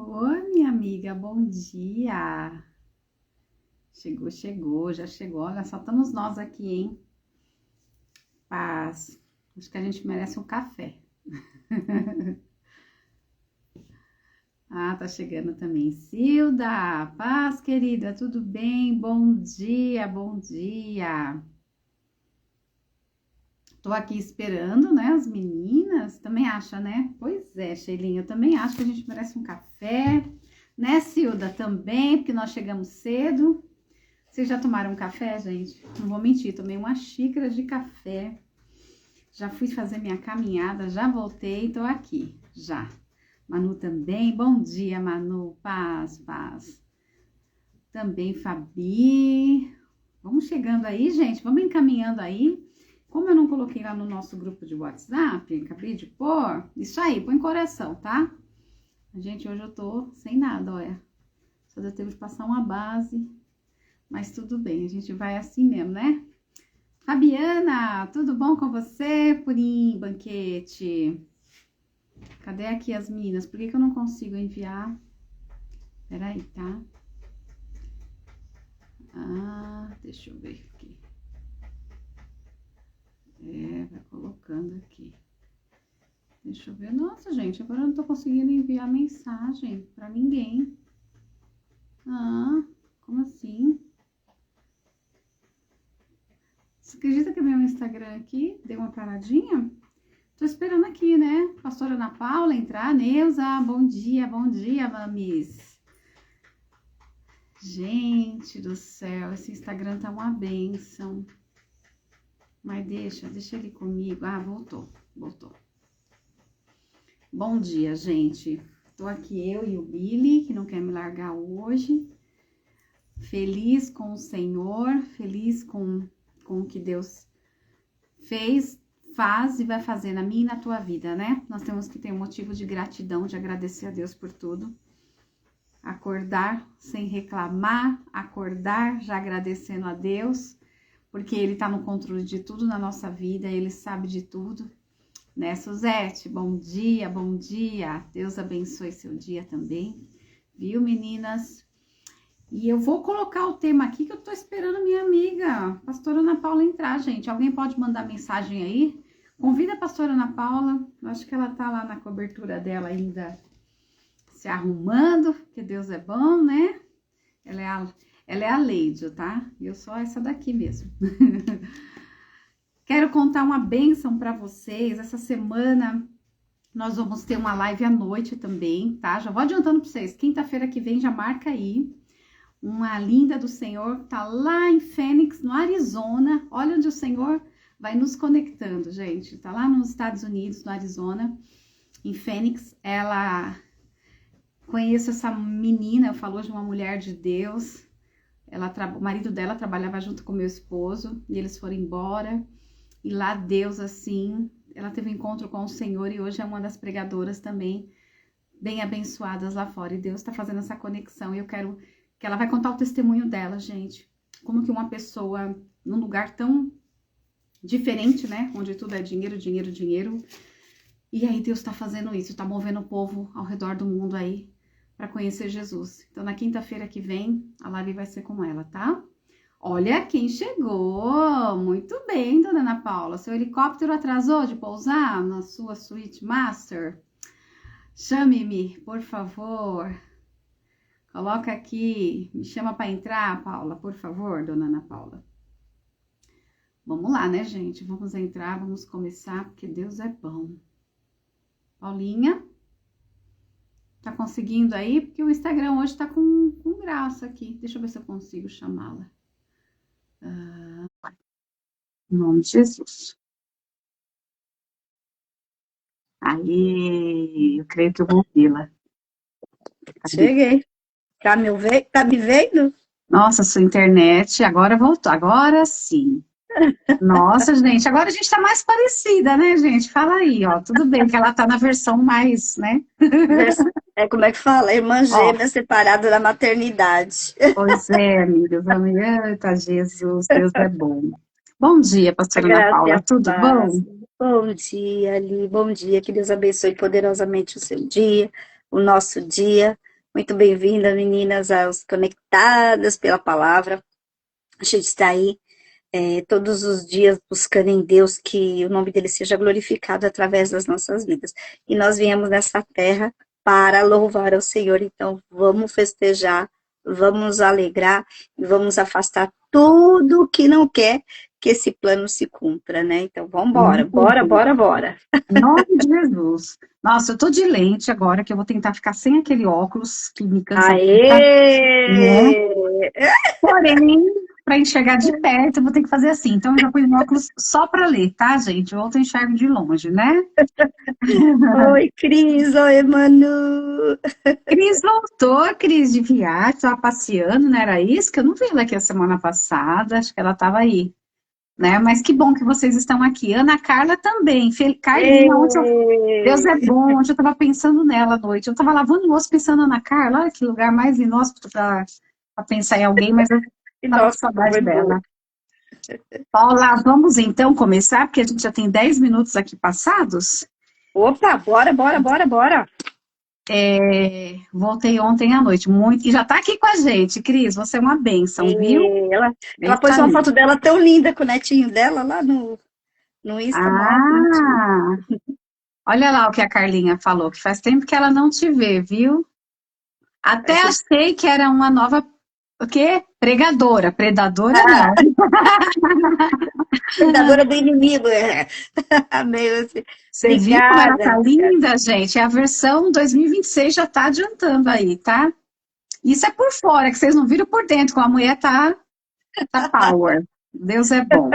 Oi, minha amiga, bom dia. Chegou, já chegou. Olha, só estamos nós aqui, hein? Paz. Acho que a gente merece um café. Ah, tá chegando também. Silda, paz, querida, tudo bem? Bom dia, bom dia. Tô aqui esperando, né? As meninas também acham, né? Pois é, Sheilinha, eu também acho que a gente merece um café, né, Silda? Também, porque nós chegamos cedo. Vocês já tomaram café, gente? Não vou mentir, tomei uma xícara de café. Já fui fazer minha caminhada, já voltei, tô aqui, já. Manu também, bom dia, Manu, paz, paz. Também Fabi. Vamos chegando aí, gente, vamos encaminhando aí. Como eu não coloquei lá no nosso grupo de WhatsApp, acabei de pôr, isso aí, põe coração, tá? Gente, hoje eu tô sem nada, olha. Só deu tempo de passar uma base. Mas tudo bem, a gente vai assim mesmo, né? Fabiana, tudo bom com você? Purim, banquete. Cadê aqui as meninas? Por que eu não consigo enviar? Peraí, tá? Ah, deixa eu ver aqui. Vai colocando aqui. Deixa eu ver. Nossa, gente, agora eu não tô conseguindo enviar mensagem pra ninguém. Ah, como assim? Você acredita que meu Instagram aqui deu uma paradinha? Tô esperando aqui, né? Pastora Ana Paula entrar. Neuza, bom dia, mamis. Gente do céu, esse Instagram tá uma bênção. Mas deixa ele comigo. Ah, voltou. Bom dia, gente. Tô aqui eu e o Billy, que não quer me largar hoje. Feliz com o Senhor, feliz com o que Deus fez, faz e vai fazer na minha e na tua vida, né? Nós temos que ter um motivo de gratidão, de agradecer a Deus por tudo. Acordar sem reclamar, acordar já agradecendo a Deus, porque Ele tá no controle de tudo na nossa vida, Ele sabe de tudo. Né, Suzete? Bom dia, bom dia. Deus abençoe seu dia também. Viu, meninas? E eu vou colocar o tema aqui que eu tô esperando minha amiga, pastora Ana Paula, entrar, gente. Alguém pode mandar mensagem aí? Convida a pastora Ana Paula. Eu acho que ela tá lá na cobertura dela ainda se arrumando, porque Deus é bom, né? Ela é a Leide, tá? E eu sou essa daqui mesmo. Quero contar uma bênção para vocês. Essa semana nós vamos ter uma live à noite também, tá? Já vou adiantando para vocês. Quinta-feira que vem já marca aí. Uma linda do Senhor, tá lá em Phoenix, no Arizona. Olha onde o Senhor vai nos conectando, gente. Tá lá nos Estados Unidos, no Arizona, em Phoenix. Conheço essa menina, eu falo de uma mulher de Deus. O marido dela trabalhava junto com meu esposo e eles foram embora. E lá Deus, assim, ela teve um encontro com o Senhor e hoje é uma das pregadoras também, bem abençoadas lá fora. E Deus está fazendo essa conexão e eu quero que ela vai contar o testemunho dela, gente. Como que uma pessoa, num lugar tão diferente, né? Onde tudo é dinheiro, dinheiro, dinheiro. E aí Deus tá fazendo isso, tá movendo o povo ao redor do mundo aí para conhecer Jesus. Então, na quinta-feira que vem, a live vai ser com ela, tá? Olha quem chegou! Muito bem, dona Ana Paula. Seu helicóptero atrasou de pousar na sua suíte master? Chame-me, por favor. Coloca aqui, me chama para entrar, Paula, por favor, dona Ana Paula. Vamos lá, né, gente? Vamos entrar, vamos começar, porque Deus é bom. Paulinha, tá conseguindo aí? Porque o Instagram hoje tá com graça aqui. Deixa eu ver se eu consigo chamá-la. Em nome de Jesus. Aí, eu creio que eu vou vê-la. Cheguei. Tá me vendo? Nossa, sua internet agora voltou. Agora sim. Nossa, gente, agora a gente tá mais parecida, né, gente? Fala aí, ó. Tudo bem que ela tá na versão mais, né? Como é que fala? Irmã Ó, gêmea separada da maternidade. pois é, amigas. Eita, Jesus, Deus é bom. Bom dia, A pastora Ana graça e Paula. a Tudo paz. bom? Bom dia, Ali. Bom dia. Que Deus abençoe poderosamente o seu dia, o nosso dia. Muito bem-vinda, meninas, aos Conectadas pela Palavra. A gente está aí todos os dias buscando em Deus que o nome dele seja glorificado através das nossas vidas. E nós viemos nessa terra para louvar ao Senhor. Então, vamos festejar, vamos nos alegrar e vamos afastar tudo que não quer que esse plano se cumpra, né? Então, vamos embora, bora, bora, bora. Em nome de Jesus. Nossa, eu tô de lente agora, que eu vou tentar ficar sem aquele óculos que me cansa muito, né? Aê! Porém, para enxergar de perto, eu vou ter que fazer assim. Então, eu já ponho o óculos só para ler, tá, gente? O outro eu enxergo de longe, né? Oi, Cris, oi, Manu. Cris voltou, Cris de viagem, estava passeando, não era isso? Que eu não vi ela aqui a semana passada, acho que ela estava aí, né? Mas que bom que vocês estão aqui. Ana Carla também. Carlinha, Deus é bom, ontem eu estava pensando nela à noite. Eu estava lavando o louça pensando na Ana Carla, olha que lugar mais inóspito para pensar em alguém, mas eu estava com Nossa, saudade foi boa. dela. Paula, vamos então começar, porque a gente já tem 10 minutos aqui passados. Opa, bora, bora, bora, bora. Voltei ontem à noite, muito, e já está aqui com a gente, Cris, você é uma bênção, viu? Ela Eita pôs uma ali. foto dela tão linda com o netinho dela lá no Insta, mó bonitinho. Ah, olha lá o que a Carlinha falou, que faz tempo que ela não te vê, viu? Até Essa achei que era uma nova, o quê? Pregadora, predadora não. cuidadora do inimigo. Meio assim. Você viu como ela Obrigada, tá obrigada. linda, gente? A versão 2026 já tá adiantando aí, tá? Isso é por fora, que vocês não viram por dentro, como a mulher tá power. Deus é bom.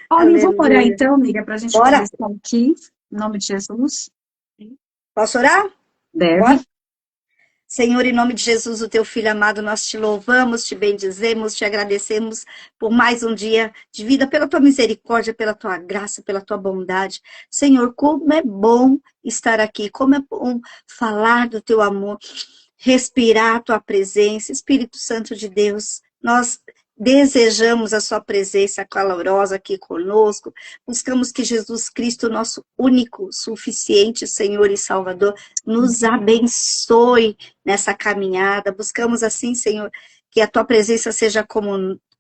Paulinho, vamos orar Aleluia. então, amiga, para a gente Bora. começar aqui, em nome de Jesus. Posso orar? Deve. Bora. Senhor, em nome de Jesus, o teu filho amado, nós te louvamos, te bendizemos, te agradecemos por mais um dia de vida, pela tua misericórdia, pela tua graça, pela tua bondade. Senhor, como é bom estar aqui, como é bom falar do teu amor, respirar a tua presença, Espírito Santo de Deus. Nós desejamos a sua presença calorosa aqui conosco. Buscamos que Jesus Cristo, nosso único, suficiente Senhor e Salvador, nos abençoe nessa caminhada. Buscamos assim, Senhor, que a tua presença seja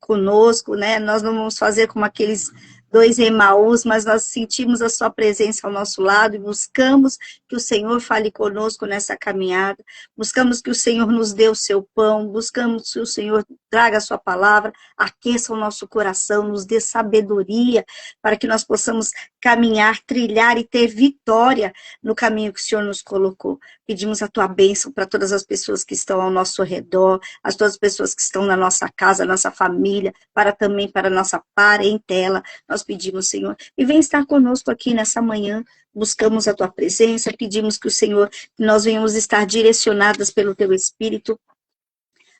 conosco, né? Nós não vamos fazer como aqueles dois Emaús, mas nós sentimos a sua presença ao nosso lado e buscamos que o Senhor fale conosco nessa caminhada. Buscamos que o Senhor nos dê o seu pão, buscamos que o Senhor traga a sua palavra, aqueça o nosso coração, nos dê sabedoria para que nós possamos caminhar, trilhar e ter vitória no caminho que o Senhor nos colocou. Pedimos a tua bênção para todas as pessoas que estão ao nosso redor, as todas as pessoas que estão na nossa casa, nossa família, também para a nossa parentela. Nós pedimos, Senhor, e vem estar conosco aqui nessa manhã. Buscamos a tua presença, pedimos que o Senhor, que nós venhamos estar direcionadas pelo teu Espírito,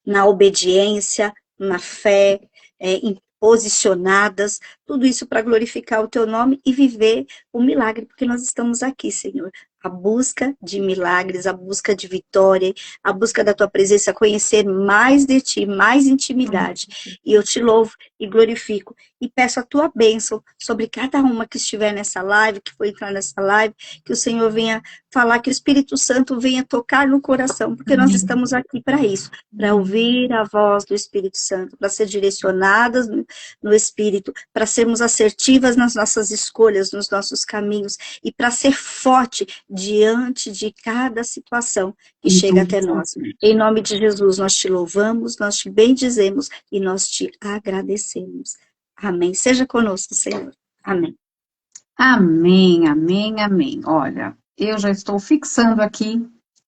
na obediência, na fé, posicionadas, tudo isso para glorificar o teu nome e viver o milagre, porque nós estamos aqui, Senhor. A busca de milagres, a busca de vitória, a busca da tua presença, conhecer mais de ti, mais intimidade. E eu te louvo e glorifico e peço a tua bênção sobre cada uma que estiver nessa live, que for entrar nessa live, que o Senhor venha falar, que o Espírito Santo venha tocar no coração, porque nós estamos aqui para isso, para ouvir a voz do Espírito Santo, para ser direcionadas no Espírito, para sermos assertivas nas nossas escolhas, nos nossos caminhos, e para ser forte diante de cada situação que chega até nós. Em nome de Jesus, nós te louvamos, nós te bendizemos e nós te agradecemos. Amém. Seja conosco, Senhor. Amém. Amém, amém, amém. Olha, eu já estou fixando aqui,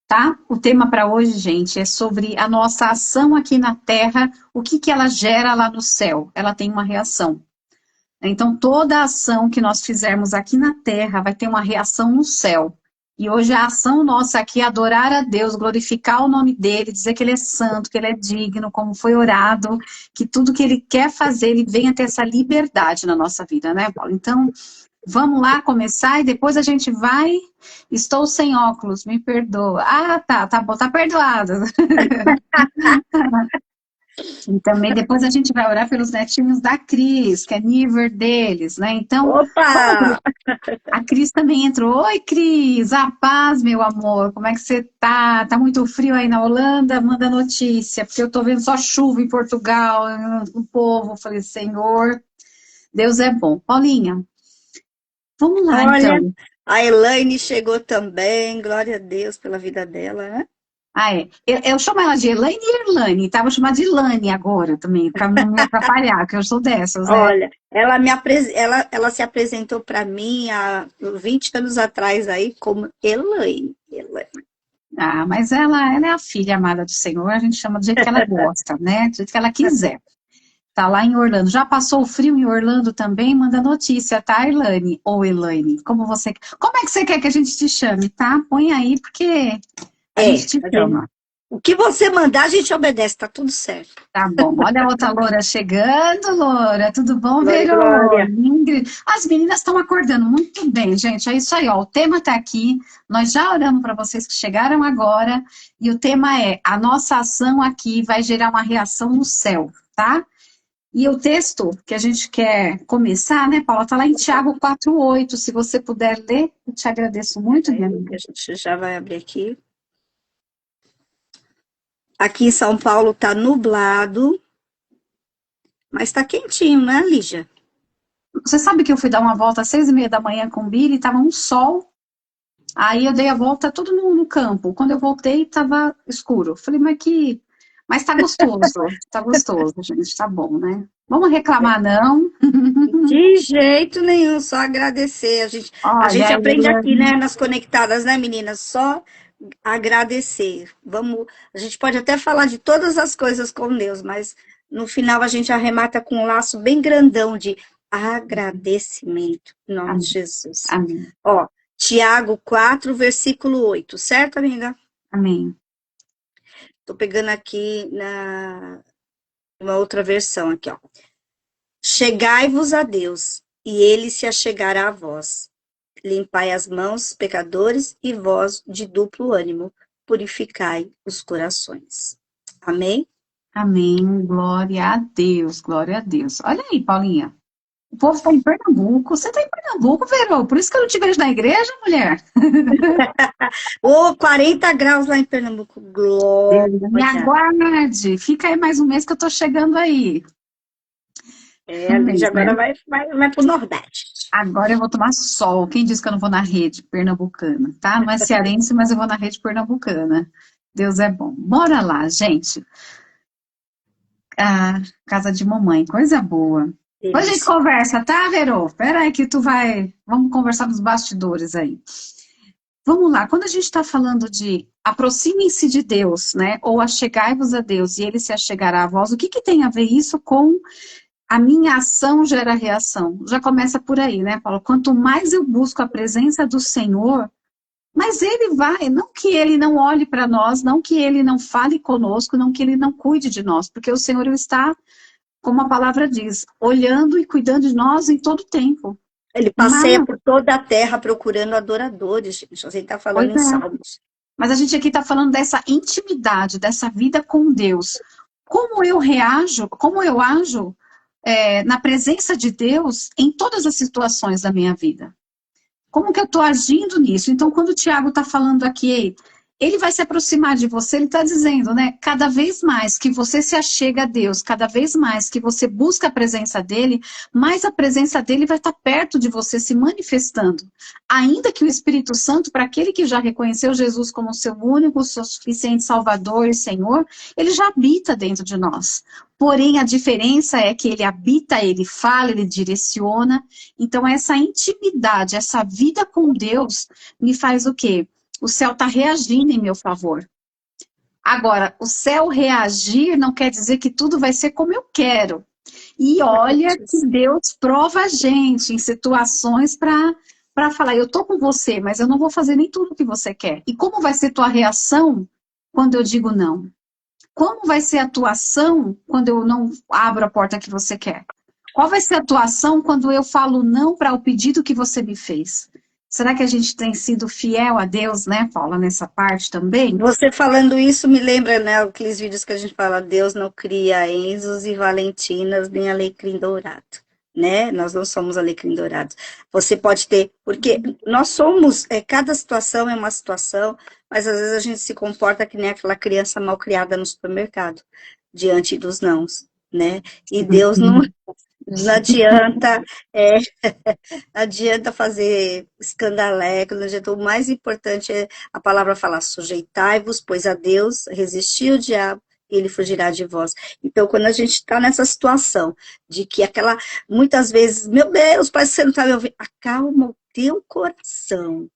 tá? O tema para hoje, gente, é sobre a nossa ação aqui na Terra, o que ela gera lá no céu. Ela tem uma reação. Então, toda ação que nós fizermos aqui na Terra vai ter uma reação no céu. E hoje a ação nossa aqui é adorar a Deus, glorificar o nome dele, dizer que ele é santo, que ele é digno, como foi orado, que tudo que ele quer fazer, ele venha ter essa liberdade na nossa vida, né, Paulo? Então, vamos lá começar e depois a gente vai. Estou sem óculos, me perdoa. Ah, tá bom, tá perdoado. E também depois a gente vai orar pelos netinhos da Cris, que é nível deles, né? Então, Opa! a Cris também entrou. Oi, Cris, a paz, meu amor. Como é que você tá? Tá muito frio aí na Holanda? Manda notícia, porque eu tô vendo só chuva em Portugal, o povo. Falei, Senhor, Deus é bom. Paulinha, vamos lá Olha, então. a Elaine chegou também, glória a Deus pela vida dela, né? Ah, é. Eu chamo ela de Elaine e Erlane, tá? Vou chamar de Lane agora também, pra não me atrapalhar, que eu sou dessas, né? Olha, ela se apresentou para mim há 20 anos atrás aí como Elaine. Elaine. Ah, mas ela é a filha amada do Senhor, a gente chama do jeito que ela gosta, né? Do jeito que ela quiser. Tá lá em Orlando. Já passou o frio em Orlando também? Manda notícia, tá, Elaine? Ou Elaine, como é que você quer que a gente te chame, tá? Põe aí, porque a gente te chama. O que você mandar, a gente obedece, tá tudo certo. Tá bom. Olha a outra loura chegando, loura. Tudo bom, Glória, Verô? glória. Ingrid. As meninas estão acordando muito bem, gente. É isso aí, ó. O tema tá aqui. Nós já oramos para vocês que chegaram agora. E o tema é: a nossa ação aqui vai gerar uma reação no céu, tá? E o texto que a gente quer começar, né, Paula, tá lá em Tiago 4:8. Se você puder ler, eu te agradeço muito, minha Aí, amiga. a gente já vai abrir aqui. Aqui em São Paulo tá nublado, mas tá quentinho, né, Lígia? Você sabe que eu fui dar uma volta às 6:30 da manhã com o Billy, tava um sol. Aí eu dei a volta tudo no campo. Quando eu voltei, tava escuro. Falei, mas tá gostoso, gente, tá bom, né? Vamos reclamar, não? De jeito nenhum, só agradecer. A Olha, gente aí, aprende aqui, né, nas conectadas, né, meninas? Só agradecer. Vamos, a gente pode até falar de todas as coisas com Deus, mas no final a gente arremata com um laço bem grandão de agradecimento, em nome de amém, Jesus. amém, Ó, Tiago 4, versículo 8, certo, amiga? amém, Tô pegando aqui na uma outra versão aqui, ó. Chegai-vos a Deus, e ele se achegará a vós. Limpai as mãos, pecadores, e vós de duplo ânimo, purificai os corações. Amém? amém. Glória a Deus, glória a Deus. Olha aí, Paulinha. O povo está em Pernambuco. Você está em Pernambuco, Verô? Por isso que eu não te vejo na igreja, mulher. Ô, 40 graus lá em Pernambuco. Glória. Me aguarde. Fica aí mais um mês que eu tô chegando aí. É, Um a mês, Lígia né? agora vai pro Nordeste. Agora eu vou tomar sol. Quem disse que eu não vou na rede pernambucana, tá? Não é cearense, mas eu vou na rede pernambucana. Deus é bom. Bora lá, gente. Ah, casa de mamãe, coisa boa. Depois a gente Delícia. conversa, tá, Verô? Pera aí que tu vai... Vamos conversar nos bastidores aí. Vamos lá, quando a gente está falando de aproximem-se de Deus, né? Ou achegai-vos a Deus e ele se achegará a vós, o que que tem a ver isso com a minha ação gera reação? Já começa por aí, né, Paulo? Quanto mais eu busco a presença do Senhor, mas ele vai, não que ele não olhe para nós, não que ele não fale conosco, não que ele não cuide de nós, porque o Senhor está, como a palavra diz, olhando e cuidando de nós em todo tempo. Ele passeia Mas, por toda a terra procurando adoradores, gente. A gente está falando pois em é. Salmos. Mas a gente aqui está falando dessa intimidade, dessa vida com Deus. Como eu reajo, como eu ajo na presença de Deus em todas as situações da minha vida? Como que eu estou agindo nisso? Então, quando o Tiago está falando aqui, ele vai se aproximar de você, ele está dizendo, né? Cada vez mais que você se achega a Deus, cada vez mais que você busca a presença dele, mais a presença dele vai estar perto de você, se manifestando. Ainda que o Espírito Santo, para aquele que já reconheceu Jesus como seu único, suficiente Salvador e Senhor, ele já habita dentro de nós. Porém, a diferença é que ele habita, ele fala, ele direciona. Então, essa intimidade, essa vida com Deus, me faz o quê? O céu está reagindo em meu favor. Agora, o céu reagir não quer dizer que tudo vai ser como eu quero. E olha que Deus prova a gente em situações para falar, eu estou com você, mas eu não vou fazer nem tudo o que você quer. E como vai ser tua reação quando eu digo não? Como vai ser a tua ação quando eu não abro a porta que você quer? Qual vai ser a tua ação quando eu falo não para o pedido que você me fez? Será que a gente tem sido fiel a Deus, né, Paula, nessa parte também? Você falando isso me lembra, né, aqueles vídeos que a gente fala, Deus não cria Enzos e Valentinas, nem alecrim dourado, né? Nós não somos alecrim dourado. Você pode ter, porque nós somos, cada situação é uma situação, mas às vezes a gente se comporta que nem aquela criança mal criada no supermercado, diante dos nãos, né? E Deus não adianta, é, adianta fazer escandaleco, não adianta. O mais importante é a palavra falar, sujeitai-vos, pois a Deus, resistir o diabo, e ele fugirá de vós. Então, quando a gente está nessa situação, de que muitas vezes, meu Deus, parece que você não está me ouvindo, acalma o teu coração.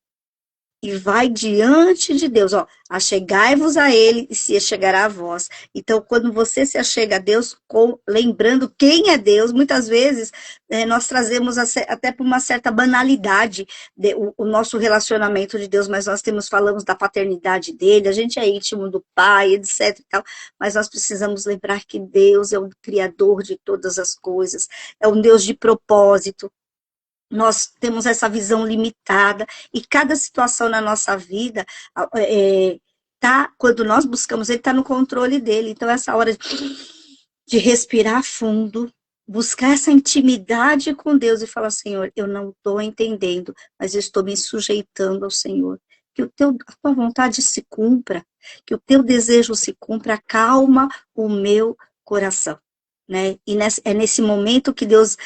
E vai diante de Deus, ó, achegai-vos a Ele e se chegará a vós. Então, quando você se achega a Deus, lembrando quem é Deus, muitas vezes nós trazemos até por uma certa banalidade o nosso relacionamento de Deus, mas nós falamos da paternidade dele, a gente é íntimo do Pai, etc e tal, mas nós precisamos lembrar que Deus é o Criador de todas as coisas, é um Deus de propósito. Nós temos essa visão limitada e cada situação na nossa vida, quando nós buscamos, ele está no controle dele. Então, essa hora de respirar fundo, buscar essa intimidade com Deus e falar, Senhor, eu não estou entendendo, mas eu estou me sujeitando ao Senhor. Que a tua vontade se cumpra, que o teu desejo se cumpra, acalma o meu coração. Né? E é nesse momento que Deus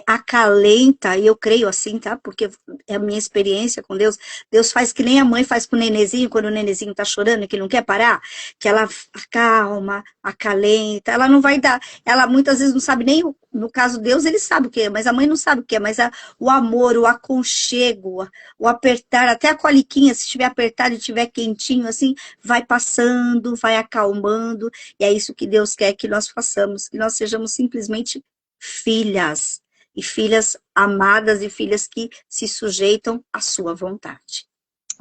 acalenta, e eu creio assim, tá? Porque é a minha experiência com Deus. Deus faz que nem a mãe faz com o nenezinho, quando o nenezinho tá chorando e que não quer parar, que ela acalma, acalenta, ela não vai dar, ela muitas vezes não sabe nem, no caso de Deus, ele sabe o que é, mas a mãe não sabe o que é, mas o amor, o aconchego, o apertar, até a coliquinha, se estiver apertado e estiver quentinho, assim, vai passando, vai acalmando, e é isso que Deus quer que nós façamos, que nós sejamos simplesmente filhas, e filhas amadas e filhas que se sujeitam à sua vontade.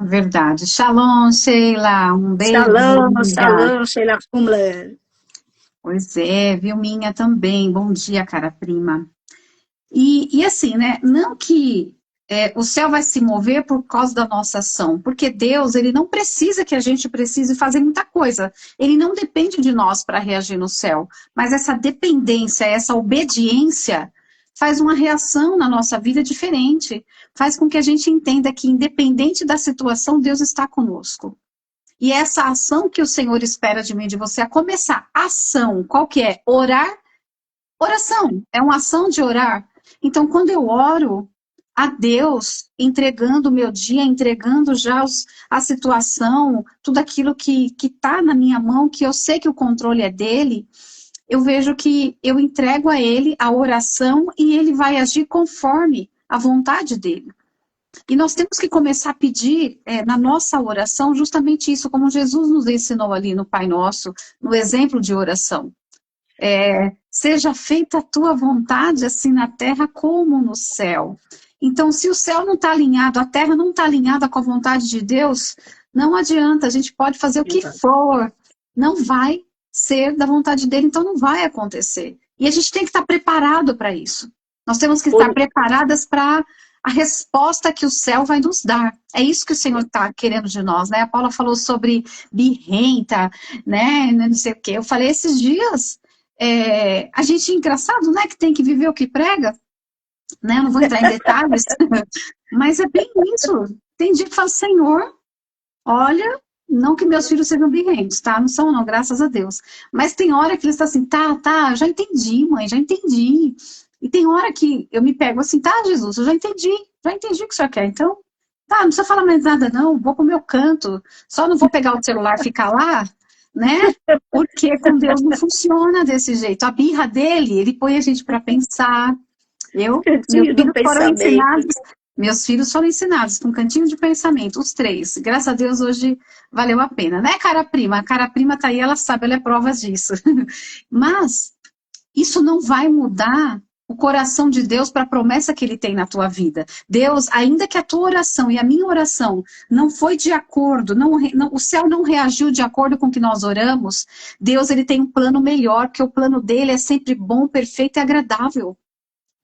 Verdade. Shalom, Sheila. Um beijo. Shalom, shalom, Sheila Kumler. Pois é, Vilminha também. Bom dia, cara prima. E assim, né? Não que o céu vai se mover por causa da nossa ação, porque Deus, ele não precisa que a gente precise fazer muita coisa. Ele não depende de nós para reagir no céu, mas essa dependência, essa obediência faz uma reação na nossa vida diferente, faz com que a gente entenda que independente da situação, Deus está conosco. E essa ação que o Senhor espera de mim, de você, é começar. Ação, qual que é? Orar. Oração, é uma ação de orar. Então, quando eu oro a Deus, entregando o meu dia, entregando já a situação, tudo aquilo que está na minha mão, que eu sei que o controle é dele, eu vejo que eu entrego a ele a oração e ele vai agir conforme a vontade dele. E nós temos que começar a pedir na nossa oração justamente isso, como Jesus nos ensinou ali no Pai Nosso, no exemplo de oração. Seja feita a tua vontade, assim na terra como no céu. Então, se o céu não está alinhado, a terra não está alinhada com a vontade de Deus, não adianta, a gente pode fazer o que for, não vai ser da vontade dele, então não vai acontecer. E a gente tem que estar preparado para isso. Nós temos que estar preparadas para a resposta que o céu vai nos dar. É isso que o Senhor está querendo de nós, né? A Paula falou sobre birrenta, né? Não sei o quê. Eu falei esses dias, a gente, engraçado, né? Que tem que viver o que prega, né? Não vou entrar em detalhes, mas é bem isso. Tem dia que fala, Senhor, olha, não que meus filhos sejam birrentos, tá? Não são não, graças a Deus. Mas tem hora que eles estão assim, tá, já entendi, mãe, já entendi. E tem hora que eu me pego assim, tá, Jesus, eu já entendi o que o senhor quer. Então, tá, não precisa falar mais nada não, vou pro meu canto, só não vou pegar o celular e ficar lá, né? Porque com Deus não funciona desse jeito. A birra dele, ele põe a gente para pensar. Meus filhos foram ensinados com um cantinho de pensamento, os 3. Graças a Deus hoje valeu a pena, né, cara prima? A cara prima tá aí, ela sabe, ela é prova disso. Mas isso não vai mudar o coração de Deus para a promessa que ele tem na tua vida. Deus, ainda que a tua oração e a minha oração não foi de acordo, o céu não reagiu de acordo com o que nós oramos, Deus, ele tem um plano melhor, porque o plano dele é sempre bom, perfeito e agradável.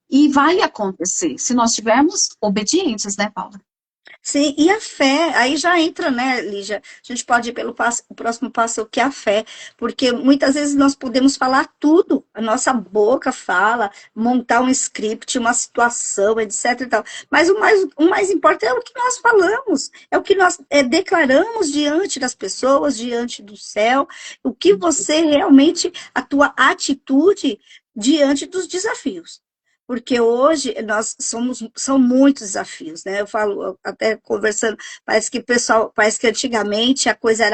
E vai acontecer, se nós estivermos obedientes, né, Paula? Sim, e a fé, aí já entra, né, Lígia? A gente pode ir pelo passo, o próximo passo, que é a fé, porque muitas vezes nós podemos falar tudo, a nossa boca fala, montar um script, uma situação, etc e tal, mas o mais importante é o que nós falamos, é o que nós declaramos diante das pessoas, diante do céu, o que você realmente, a tua atitude diante dos desafios. Porque hoje são muitos desafios, né? Eu falo, até conversando, parece que antigamente a coisa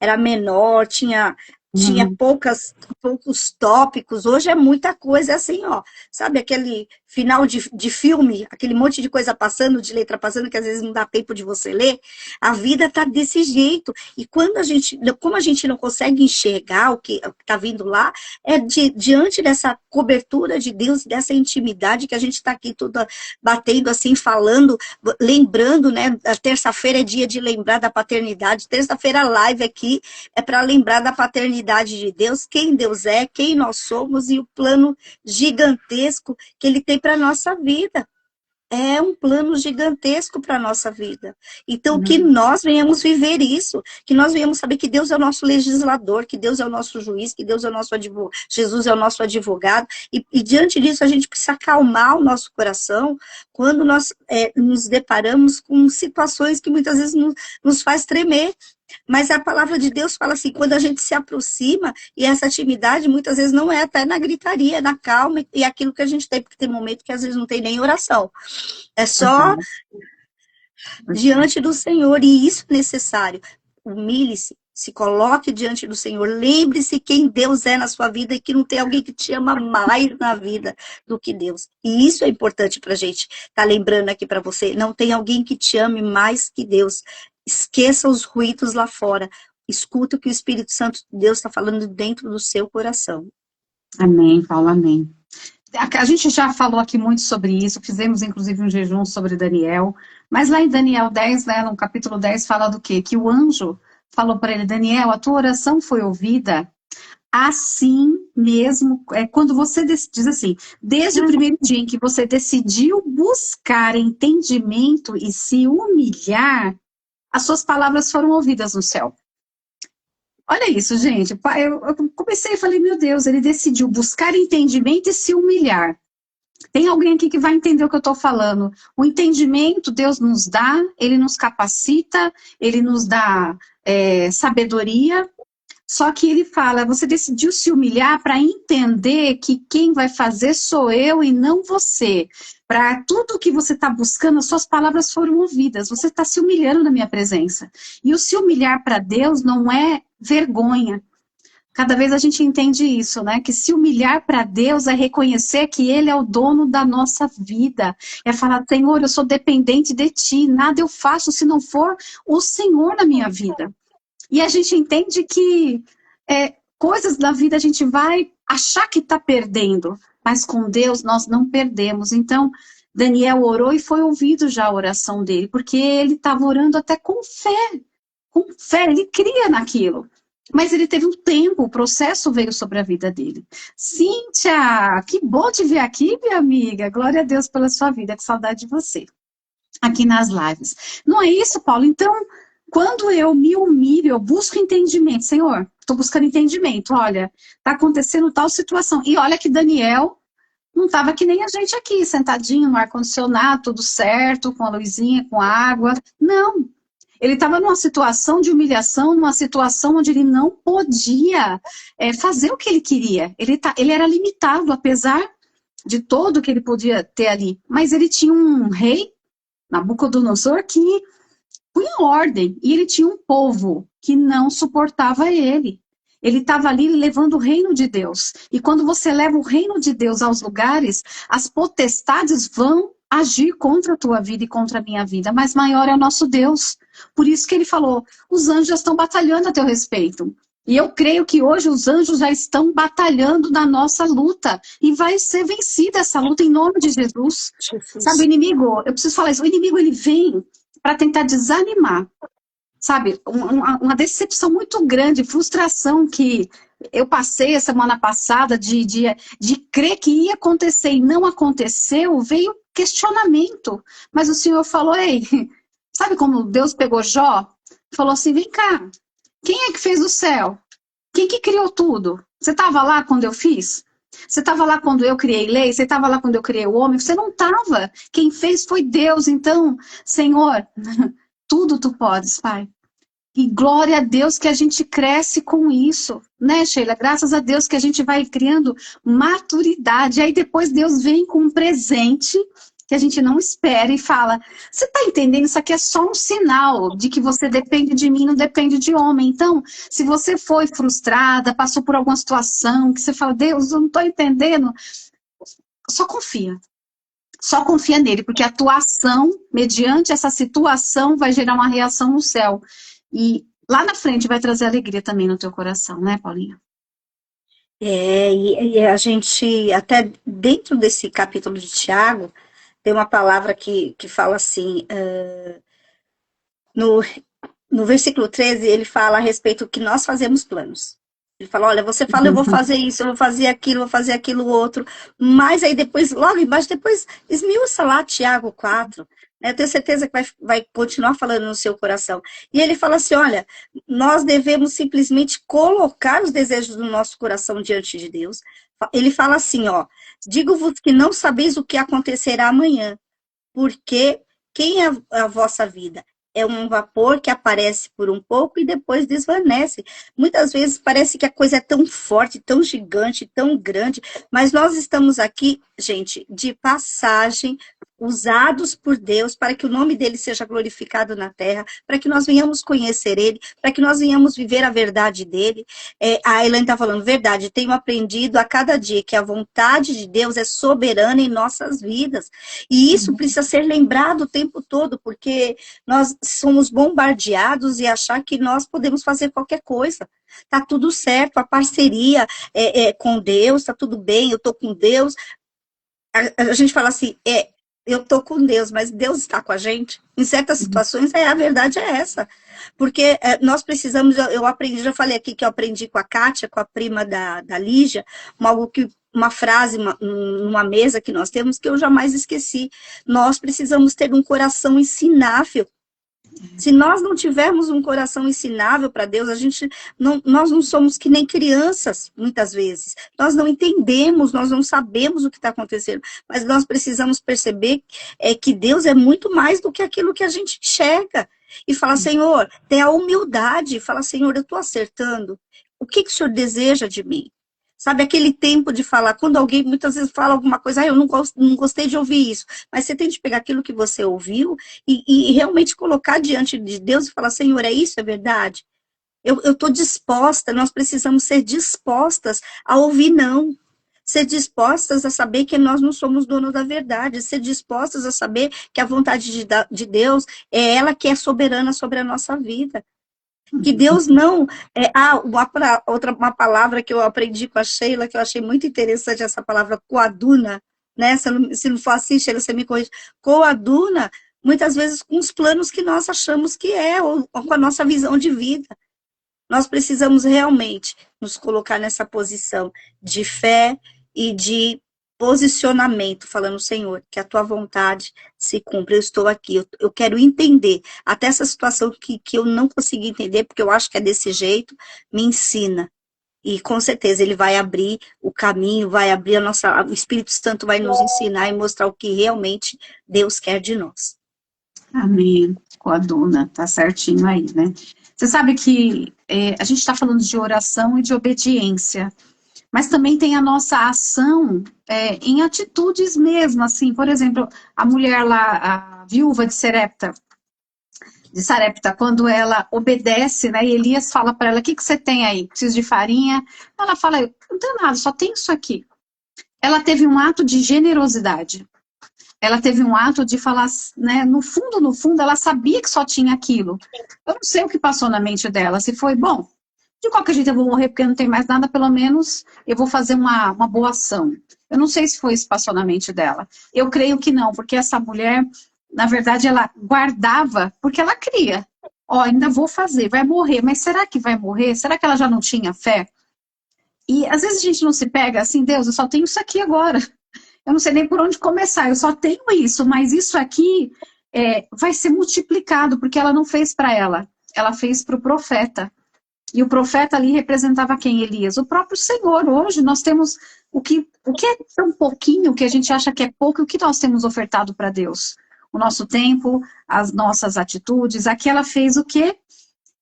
era menor, tinha Uhum. poucos tópicos, hoje é muita coisa assim, ó, sabe aquele final de filme, aquele monte de coisa passando, de letra passando, que às vezes não dá tempo de você ler, a vida tá desse jeito, e como a gente não consegue enxergar o que tá vindo lá, diante dessa cobertura de Deus, dessa intimidade que a gente está aqui toda batendo assim, falando, lembrando, né? A terça-feira é dia de lembrar da paternidade, terça-feira live aqui é para lembrar da paternidade de Deus, quem Deus é, quem nós somos e o plano gigantesco que Ele tem para a nossa vida. É um plano gigantesco para a nossa vida. Então, que Uhum. nós venhamos viver isso, que nós venhamos saber que Deus é o nosso legislador, que Deus é o nosso juiz, que Deus é o nosso advogado, Jesus é o nosso advogado, e diante disso a gente precisa acalmar o nosso coração quando nós nos deparamos com situações que muitas vezes nos faz tremer. Mas a palavra de Deus fala assim, quando a gente se aproxima, e essa intimidade muitas vezes não é até na gritaria, é na calma, e aquilo que a gente tem, porque tem momento que às vezes não tem nem oração. É só Verdade, verdade. diante do Senhor, e isso é necessário. Humilhe-se, se coloque diante do Senhor, lembre-se quem Deus é na sua vida e que não tem alguém que te ama mais na vida do que Deus. E isso é importante para a gente estar lembrando aqui para você. Não tem alguém que te ame mais que Deus. Esqueça os ruídos lá fora. Escuta o que o Espírito Santo de Deus está falando dentro do seu coração. Amém, Paulo, amém. A gente já falou aqui muito sobre isso, fizemos inclusive um jejum sobre Daniel, mas lá em Daniel 10, né, no capítulo 10, fala do quê? Que o anjo falou para ele, Daniel, a tua oração foi ouvida, assim mesmo, quando você diz assim, desde o primeiro dia em que você decidiu buscar entendimento e se humilhar, as suas palavras foram ouvidas no céu. Olha isso, gente. Eu comecei e falei, meu Deus, ele decidiu buscar entendimento e se humilhar. Tem alguém aqui que vai entender o que eu estou falando. O entendimento Deus nos dá, Ele nos capacita, Ele nos dá sabedoria. Só que Ele fala, você decidiu se humilhar para entender que quem vai fazer sou eu e não você. Para tudo que você está buscando, as suas palavras foram ouvidas. Você está se humilhando na minha presença. E o se humilhar para Deus não é vergonha. Cada vez a gente entende isso, né? Que se humilhar para Deus é reconhecer que Ele é o dono da nossa vida. É falar, Senhor, eu sou dependente de Ti, nada eu faço se não for o Senhor na minha vida. E a gente entende que coisas da vida a gente vai achar que está perdendo, mas com Deus nós não perdemos. Então, Daniel orou e foi ouvido já a oração dele, porque ele estava orando até com fé. Com fé, ele cria naquilo. Mas ele teve um tempo, o processo veio sobre a vida dele. Cíntia, que bom te ver aqui, minha amiga. Glória a Deus pela sua vida, que saudade de você. Aqui nas lives. Não é isso, Paulo? Então, quando eu me humilho, eu busco entendimento. Senhor, estou buscando entendimento. Olha, está acontecendo tal situação. E olha que Daniel não estava que nem a gente aqui, sentadinho no ar-condicionado, tudo certo, com a luzinha, com a água. Não. Ele estava numa situação de humilhação, numa situação onde ele não podia fazer o que ele queria. Ele era limitado, apesar de tudo que ele podia ter ali. Mas ele tinha um rei, Nabucodonosor, que punha ordem. E ele tinha um povo que não suportava ele. Ele estava ali levando o reino de Deus. E quando você leva o reino de Deus aos lugares, as potestades vão agir contra a tua vida e contra a minha vida. Mas maior é o nosso Deus. Por isso que ele falou, os anjos já estão batalhando a teu respeito. E eu creio que hoje os anjos já estão batalhando na nossa luta. E vai ser vencida essa luta em nome de Jesus. Sabe, o Jesus. inimigo, eu preciso falar isso, o inimigo ele vem para tentar desanimar. Sabe, uma decepção muito grande, frustração que eu passei a semana passada de crer que ia acontecer e não aconteceu, veio questionamento. Mas o Senhor falou, ei, Sabe como Deus pegou Jó e falou assim, vem cá, quem é que fez o céu? Quem que criou tudo? Você estava lá quando eu fiz? Você estava lá quando eu criei lei? Você estava lá quando eu criei o homem? Você não estava. Quem fez foi Deus. Então, Senhor, tudo tu podes, Pai. E glória a Deus que a gente cresce com isso, né, Sheila? Graças a Deus que a gente vai criando maturidade. Aí depois Deus vem com um presente que a gente não espera e fala: você está entendendo? Isso aqui é só um sinal de que você depende de mim, não depende de homem. Então, se você foi frustrada, passou por alguma situação que você fala: Deus, eu não estou entendendo, só confia. Só confia nele, porque a tua ação, mediante essa situação, vai gerar uma reação no céu. E lá na frente vai trazer alegria também no teu coração, né, Paulinha? E a gente, até dentro desse capítulo de Tiago, tem uma palavra que fala assim, no, no versículo 13, ele fala a respeito que nós fazemos planos. Ele fala, olha, você fala, eu vou fazer isso, eu vou fazer aquilo outro, mas aí depois, logo embaixo, depois esmiuça lá Tiago 4, né? Eu tenho certeza que vai continuar falando no seu coração. E ele fala assim, olha, nós devemos simplesmente colocar os desejos do nosso coração diante de Deus. Ele fala assim, ó, digo-vos que não sabeis o que acontecerá amanhã, porque quem é a vossa vida? É um vapor que aparece por um pouco e depois desvanece. Muitas vezes parece que a coisa é tão forte, tão gigante, tão grande, mas nós estamos aqui, gente, de passagem, usados por Deus para que o nome dele seja glorificado na terra, para que nós venhamos conhecer ele, para que nós venhamos viver a verdade dele. A Elaine está falando, verdade, tenho aprendido a cada dia que a vontade de Deus é soberana em nossas vidas. E isso precisa ser lembrado o tempo todo, porque nós somos bombardeados e achar que nós podemos fazer qualquer coisa. Tá tudo certo, a parceria com Deus, tá tudo bem, eu tô com Deus. A gente fala assim, eu tô com Deus, mas Deus está com a gente. Em certas situações, a verdade é essa. Porque nós precisamos, eu aprendi, já falei aqui que eu aprendi com a Kátia, com a prima da Lígia, uma frase, numa mesa que nós temos, que eu jamais esqueci. Nós precisamos ter um coração ensinável. Se nós não tivermos um coração ensinável para Deus, nós não somos que nem crianças, muitas vezes. Nós não entendemos, nós não sabemos o que está acontecendo, mas nós precisamos perceber que Deus é muito mais do que aquilo que a gente enxerga. E fala, Senhor, tem a humildade, fala, Senhor, eu estou acertando. O que o Senhor deseja de mim? Sabe, aquele tempo de falar, quando alguém muitas vezes fala alguma coisa, eu não gostei de ouvir isso, mas você tem de pegar aquilo que você ouviu e realmente colocar diante de Deus e falar, Senhor, é isso, é verdade? Eu estou disposta, nós precisamos ser dispostas a ouvir não, ser dispostas a saber que nós não somos donos da verdade, ser dispostas a saber que a vontade de Deus é ela que é soberana sobre a nossa vida. Que Deus não... uma palavra que eu aprendi com a Sheila, que eu achei muito interessante, essa palavra coaduna, né? Se não for assim, Sheila, você me corrige. Coaduna, muitas vezes com os planos que nós achamos que ou com a nossa visão de vida. Nós precisamos realmente nos colocar nessa posição de fé e de posicionamento, falando, Senhor, que a tua vontade se cumpra, eu estou aqui, eu quero entender, até essa situação que eu não consegui entender, porque eu acho que é desse jeito, me ensina, e com certeza ele vai abrir o caminho, vai abrir o Espírito Santo vai nos ensinar e mostrar o que realmente Deus quer de nós. Amém, com a Duna, tá certinho aí, né? Você sabe que a gente está falando de oração e de obediência, mas também tem a nossa ação em atitudes mesmo, assim, por exemplo, a mulher lá, a viúva de Sarepta, quando ela obedece, né, e Elias fala para ela, o que você tem aí? Preciso de farinha? Ela fala, não tenho nada, só tenho isso aqui. Ela teve um ato de generosidade. Ela teve um ato de falar, né, no fundo, ela sabia que só tinha aquilo. Eu não sei o que passou na mente dela, se foi, bom, de qualquer jeito eu vou morrer porque não tem mais nada, pelo menos eu vou fazer uma boa ação. Eu não sei se foi isso que passou na mente dela. Eu creio que não, porque essa mulher, na verdade, ela guardava porque ela cria. Ó, ainda vou fazer, vai morrer, mas será que vai morrer? Será que ela já não tinha fé? E às vezes a gente não se pega assim, Deus, eu só tenho isso aqui agora. Eu não sei nem por onde começar, eu só tenho isso, mas isso aqui vai ser multiplicado, porque ela não fez para ela fez para o profeta. E o profeta ali representava quem, Elias? O próprio Senhor. Hoje nós temos o que é tão pouquinho, que a gente acha que é pouco, o que nós temos ofertado para Deus? O nosso tempo, as nossas atitudes. Aqui ela fez o quê?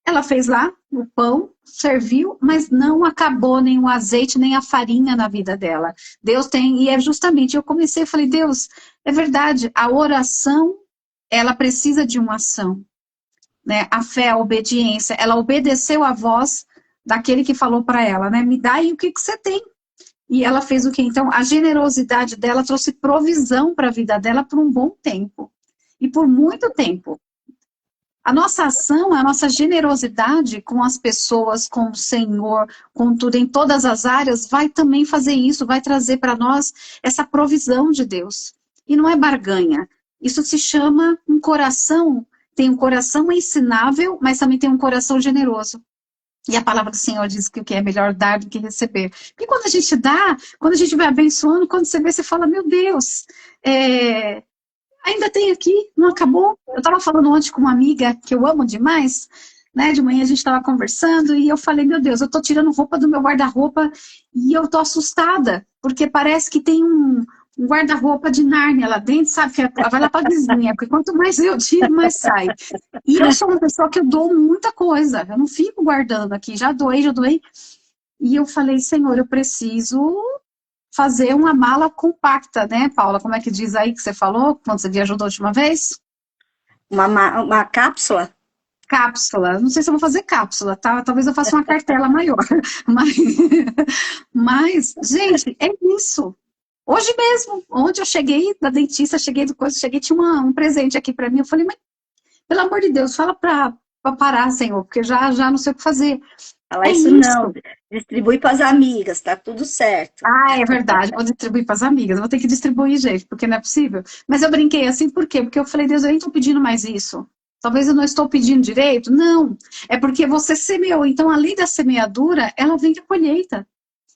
Ela fez lá o pão, serviu, mas não acabou nem o azeite, nem a farinha na vida dela. Deus tem, e é justamente, eu comecei, eu falei, Deus, é verdade, a oração, ela precisa de uma ação, né? A fé, a obediência, ela obedeceu a voz daquele que falou para ela, né? Me dá aí o que você tem. E ela fez o quê? Então, a generosidade dela trouxe provisão para a vida dela por um bom tempo. E por muito tempo. A nossa ação, a nossa generosidade com as pessoas, com o Senhor, com tudo, em todas as áreas, vai também fazer isso, vai trazer para nós essa provisão de Deus. E não é barganha. Isso se chama um coração, tem um coração ensinável, mas também tem um coração generoso. E a palavra do Senhor diz que o que é melhor dar do que receber. E quando a gente dá, quando a gente vai abençoando, quando você vê, você fala, meu Deus, ainda tem aqui, não acabou. Eu estava falando ontem com uma amiga que eu amo demais, né? De manhã a gente estava conversando e eu falei, meu Deus, eu estou tirando roupa do meu guarda-roupa e eu estou assustada, porque parece que tem um guarda-roupa de Nárnia lá dentro, sabe? Que vai lá para a vizinha, porque quanto mais eu tiro, mais sai. E eu sou uma pessoa que eu dou muita coisa, eu não fico guardando aqui, já doei, já doei. E eu falei, Senhor, eu preciso fazer uma mala compacta, né, Paula? Como é que diz aí que você falou, quando você viajou da última vez? Uma cápsula? Cápsula. Não sei se eu vou fazer cápsula, tá? Talvez eu faça uma cartela maior. Mas, gente, é isso. Hoje mesmo, onde eu cheguei da dentista, cheguei, tinha um presente aqui para mim. Eu falei, mas, pelo amor de Deus, fala para parar, Senhor, porque já não sei o que fazer. Fala isso não, distribui para as amigas, tá tudo certo. Ah, é verdade, vou distribuir para as amigas, vou ter que distribuir, gente, porque não é possível. Mas eu brinquei assim, por quê? Porque eu falei, Deus, eu nem estou pedindo mais isso. Talvez eu não estou pedindo direito. Não, é porque você semeou. Então, além da semeadura, ela vem da colheita.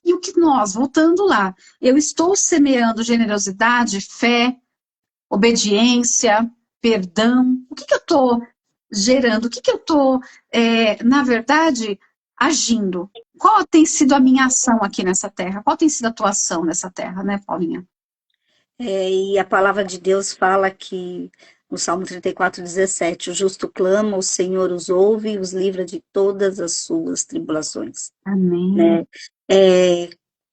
E o que nós, voltando lá, eu estou semeando generosidade, fé, obediência, perdão. O que eu estou gerando? O que eu estou, na verdade, agindo? Qual tem sido a minha ação aqui nessa terra? Qual tem sido a tua ação nessa terra, né, Paulinha? E a palavra de Deus fala que, no Salmo 34:17, o justo clama, o Senhor os ouve e os livra de todas as suas tribulações. Amém. Né?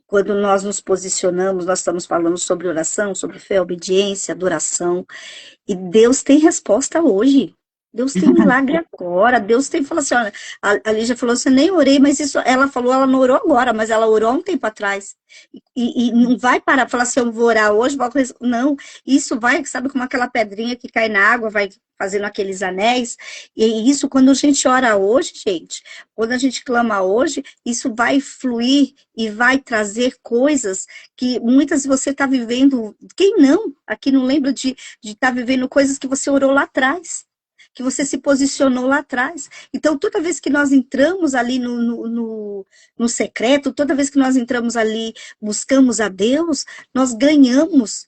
Quando nós nos posicionamos, nós estamos falando sobre oração, sobre fé, obediência, adoração, e Deus tem resposta hoje. Deus tem milagre agora. Deus tem, falou assim, olha, a Lígia falou assim, nem orei, mas isso, ela falou, ela não orou agora, mas ela orou há um tempo atrás. E não vai parar, falar assim, eu vou orar hoje, não, isso vai, sabe, como aquela pedrinha que cai na água, vai fazendo aqueles anéis, e isso, quando a gente ora hoje, gente, quando a gente clama hoje, isso vai fluir e vai trazer coisas que muitas você está vivendo, quem não, aqui não lembra de estar vivendo coisas que você orou lá atrás, que você se posicionou lá atrás. Então, toda vez que nós entramos ali no secreto, toda vez que nós entramos ali, buscamos a Deus, nós ganhamos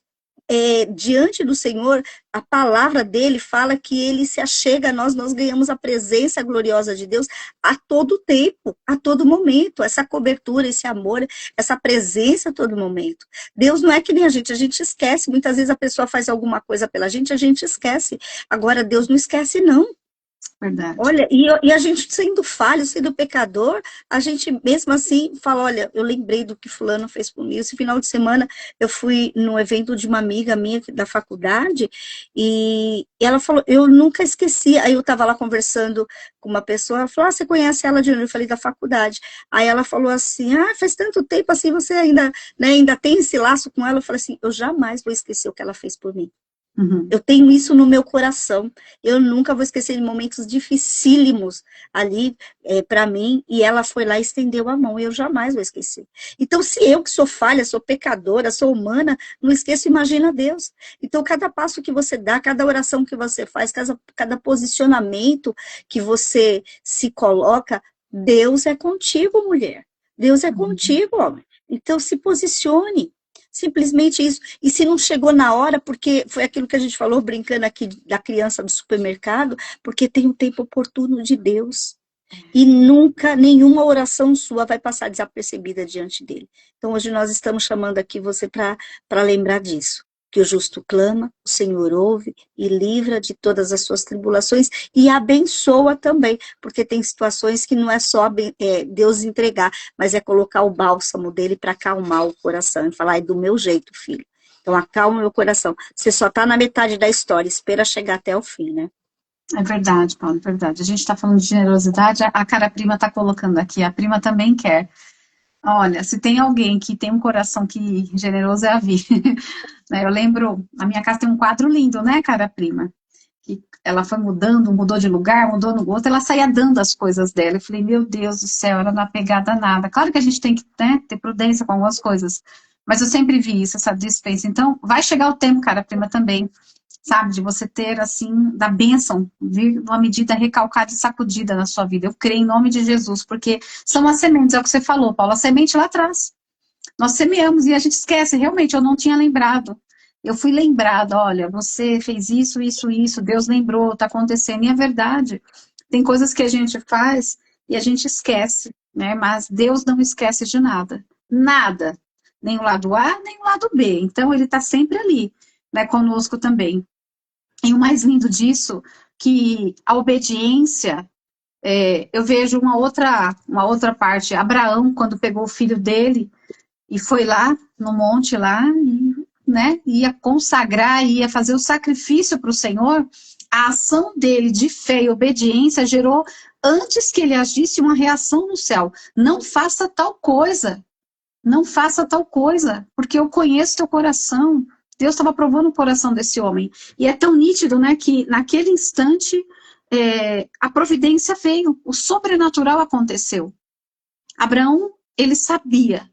diante do Senhor, a palavra dele fala que ele se achega a nós, nós ganhamos a presença gloriosa de Deus a todo tempo, a todo momento, essa cobertura, esse amor, essa presença a todo momento. Deus não é que nem a gente esquece, muitas vezes a pessoa faz alguma coisa pela gente, a gente esquece. Agora, Deus não esquece, não. Verdade. Olha, e a gente sendo falho, sendo pecador, a gente mesmo assim fala, olha, eu lembrei do que fulano fez por mim. Esse final de semana eu fui no evento de uma amiga minha da faculdade e ela falou, eu nunca esqueci. Aí eu estava lá conversando com uma pessoa, ela falou, você conhece ela de onde? Eu falei, da faculdade. Aí ela falou assim, faz tanto tempo assim, você ainda, né, ainda tem esse laço com ela? Eu falei assim, eu jamais vou esquecer o que ela fez por mim. Uhum. Eu tenho isso no meu coração. Eu nunca vou esquecer de momentos dificílimos ali para mim, e ela foi lá e estendeu a mão, e eu jamais vou esquecer. Então, se eu que sou falha, sou pecadora, sou humana, não esqueço, imagina Deus. Então, cada passo que você dá, cada oração que você faz, cada posicionamento que você se coloca, Deus é contigo, mulher. Deus é contigo, homem. Então, se posicione. Simplesmente isso. E se não chegou na hora, porque foi aquilo que a gente falou, brincando aqui da criança do supermercado, porque tem o tempo oportuno de Deus. E nunca nenhuma oração sua vai passar desapercebida diante dele. Então, hoje nós estamos chamando aqui você para lembrar disso. Que o justo clama, o Senhor ouve e livra de todas as suas tribulações e abençoa também, porque tem situações que não é só Deus entregar, mas é colocar o bálsamo dele para acalmar o coração e falar, é do meu jeito, filho. Então, acalma o meu coração. Você só está na metade da história, espera chegar até o fim, né? É verdade, Paulo, é verdade. A gente está falando de generosidade, a cara prima está colocando aqui, a prima também quer. Olha, se tem alguém que tem um coração que generoso é a Vi. Né, eu lembro, a minha casa tem um quadro lindo, né, cara prima? Que ela foi mudando, mudou de lugar, mudou no outro, ela saía dando as coisas dela. Eu falei, meu Deus do céu, ela não é pegada a nada. Claro que a gente tem que, né, ter prudência com algumas coisas, mas eu sempre vi isso, essa dispensa. Então, vai chegar o tempo, cara prima, também, sabe, de você ter, assim, da bênção, vir uma medida recalcada e sacudida na sua vida. Eu creio em nome de Jesus, porque são as sementes, é o que você falou, Paulo, a semente lá atrás. Nós semeamos e a gente esquece, realmente, eu não tinha lembrado. Eu fui lembrada, olha, você fez isso, isso, isso, Deus lembrou, está acontecendo, e é verdade. Tem coisas que a gente faz e a gente esquece, né? Mas Deus não esquece de nada. Nada. Nem o lado A, nem o lado B. Então, ele está sempre ali, né, conosco também. E o mais lindo disso, que a obediência, eu vejo uma outra parte. Abraão, quando pegou o filho dele, e foi lá no monte lá, né, ia consagrar, ia fazer o sacrifício para o Senhor, a ação dele de fé e obediência gerou, antes que ele agisse, uma reação no céu. Não faça tal coisa, não faça tal coisa, porque eu conheço teu coração. Deus estava provando o coração desse homem. E é tão nítido, né, que naquele instante a providência veio, o sobrenatural aconteceu. Abraão, ele sabia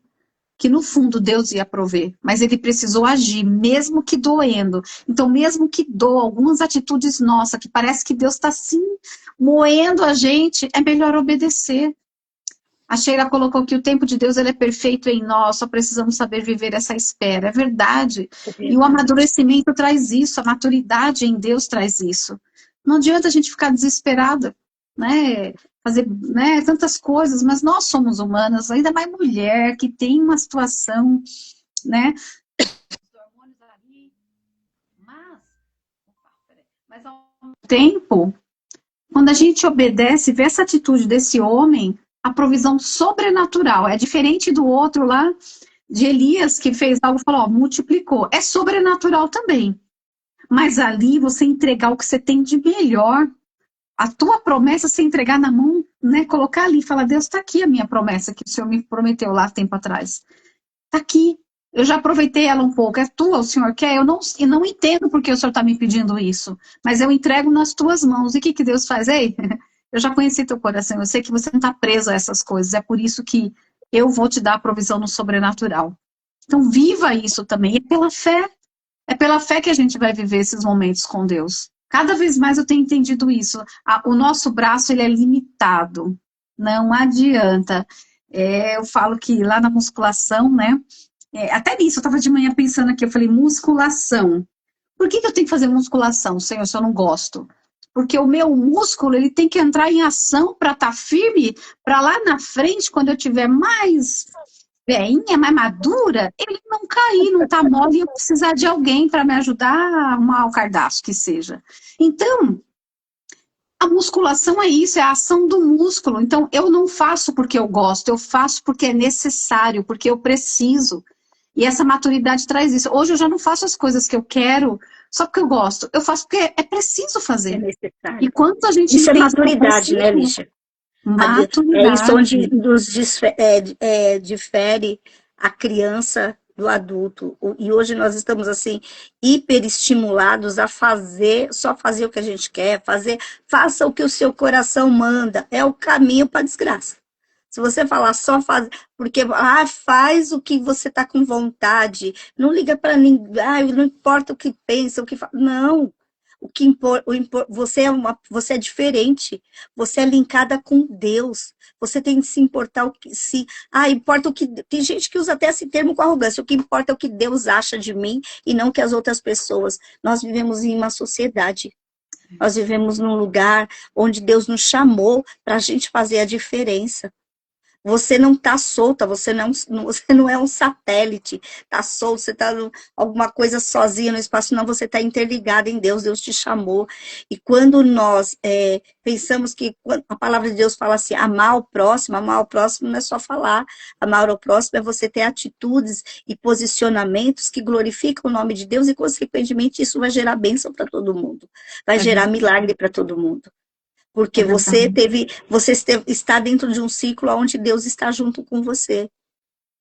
que no fundo Deus ia prover, mas ele precisou agir, mesmo que doendo. Então, mesmo que doa, algumas atitudes nossas, que parece que Deus está assim, moendo a gente, é melhor obedecer. A Sheila colocou que o tempo de Deus ele é perfeito em nós, só precisamos saber viver essa espera. É verdade. E o amadurecimento traz isso, a maturidade em Deus traz isso. Não adianta a gente ficar desesperada, né? Fazer, né, tantas coisas, mas nós somos humanas, ainda mais mulher, que tem uma situação, né? Mas ao mesmo tempo, quando a gente obedece, vê essa atitude desse homem, a provisão sobrenatural, é diferente do outro lá, de Elias, que fez algo e falou, ó, multiplicou. É sobrenatural também. Mas ali, você entregar o que você tem de melhor, a tua promessa, você entregar na mão, né, colocar ali, falar, Deus, está aqui a minha promessa, que o Senhor me prometeu lá tempo atrás. Está aqui. Eu já aproveitei ela um pouco, é tua, o Senhor quer? Eu não entendo porque o Senhor está me pedindo isso, mas eu entrego nas tuas mãos. E o que Deus faz? Ei, eu já conheci teu coração, eu sei que você não está preso a essas coisas, é por isso que eu vou te dar a provisão no sobrenatural. Então, viva isso também, é pela fé que a gente vai viver esses momentos com Deus. Cada vez mais eu tenho entendido isso. O nosso braço, ele é limitado, não adianta. Eu falo que lá na musculação, né, até nisso, eu estava de manhã pensando aqui, eu falei, musculação. Por que eu tenho que fazer musculação, Senhor, se eu não gosto? Porque o meu músculo, ele tem que entrar em ação para estar firme, para lá na frente, quando eu tiver mais velhinha, mais madura, ele não cair, não tá mole, e eu precisar de alguém para me ajudar a arrumar o cardápio, que seja. Então, a musculação é isso, é a ação do músculo. Então, eu não faço porque eu gosto, eu faço porque é necessário, porque eu preciso. E essa maturidade traz isso. Hoje eu já não faço as coisas que eu quero só porque eu gosto. Eu faço porque é preciso fazer. É necessário. E quanto a gente isso é maturidade, né, Lígia? Maturidade. É isso onde nos difere a criança do adulto. E hoje nós estamos, assim, hiperestimulados a só fazer o que a gente quer, faça o que o seu coração manda. É o caminho para a desgraça. Se você falar só faz, porque faz o que você está com vontade, não liga para ninguém, não importa o que pensa, o que fala. Não. Você é diferente, você é linkada com Deus, você tem que se importar importa o que, tem gente que usa até esse termo com arrogância, o que importa é o que Deus acha de mim e não que as outras pessoas. Nós vivemos em uma sociedade, nós vivemos num lugar onde Deus nos chamou para a gente fazer a diferença. Você não está solta, você não é um satélite, está solto, você está alguma coisa sozinha no espaço, não, você está interligado em Deus, Deus te chamou. E quando nós pensamos que, a palavra de Deus fala assim, amar o próximo não é só falar, amar o próximo é você ter atitudes e posicionamentos que glorificam o nome de Deus e, consequentemente, isso vai gerar bênção para todo mundo, vai gerar milagre para todo mundo. Porque está dentro de um ciclo onde Deus está junto com você.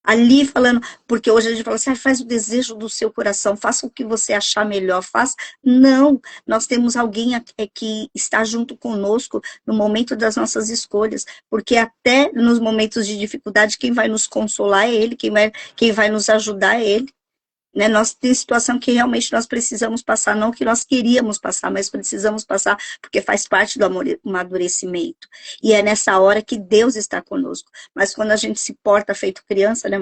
Ali falando, porque hoje a gente fala assim, faz o desejo do seu coração, faça o que você achar melhor, faça. Não, nós temos alguém que está junto conosco no momento das nossas escolhas, porque até nos momentos de dificuldade, quem vai nos consolar é Ele, quem vai nos ajudar é Ele. Né, nós tem situação que realmente nós precisamos passar, não que nós queríamos passar, mas precisamos passar, porque faz parte do amadurecimento. E é nessa hora que Deus está conosco. Mas quando a gente se porta feito criança, né,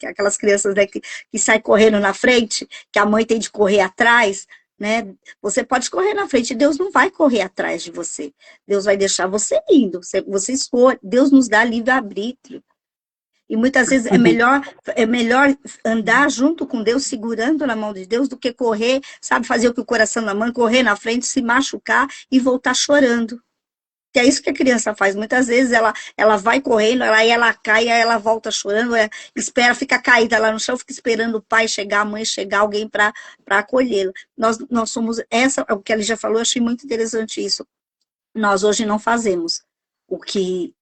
aquelas crianças, né, que saem correndo na frente, que a mãe tem de correr atrás, né, você pode correr na frente, Deus não vai correr atrás de você. Deus vai deixar você indo, você escolhe, Deus nos dá livre-arbítrio. E muitas vezes é melhor andar junto com Deus, segurando na mão de Deus, do que correr, sabe, fazer o que o coração da mãe, correr na frente, se machucar e voltar chorando. Que é isso que a criança faz. Muitas vezes ela vai correndo, aí ela cai, aí ela volta chorando, espera, fica caída lá no chão, fica esperando o pai chegar, a mãe chegar, alguém para acolhê-la. Nós somos, o que ela já falou, eu achei muito interessante isso. Nós hoje não fazemos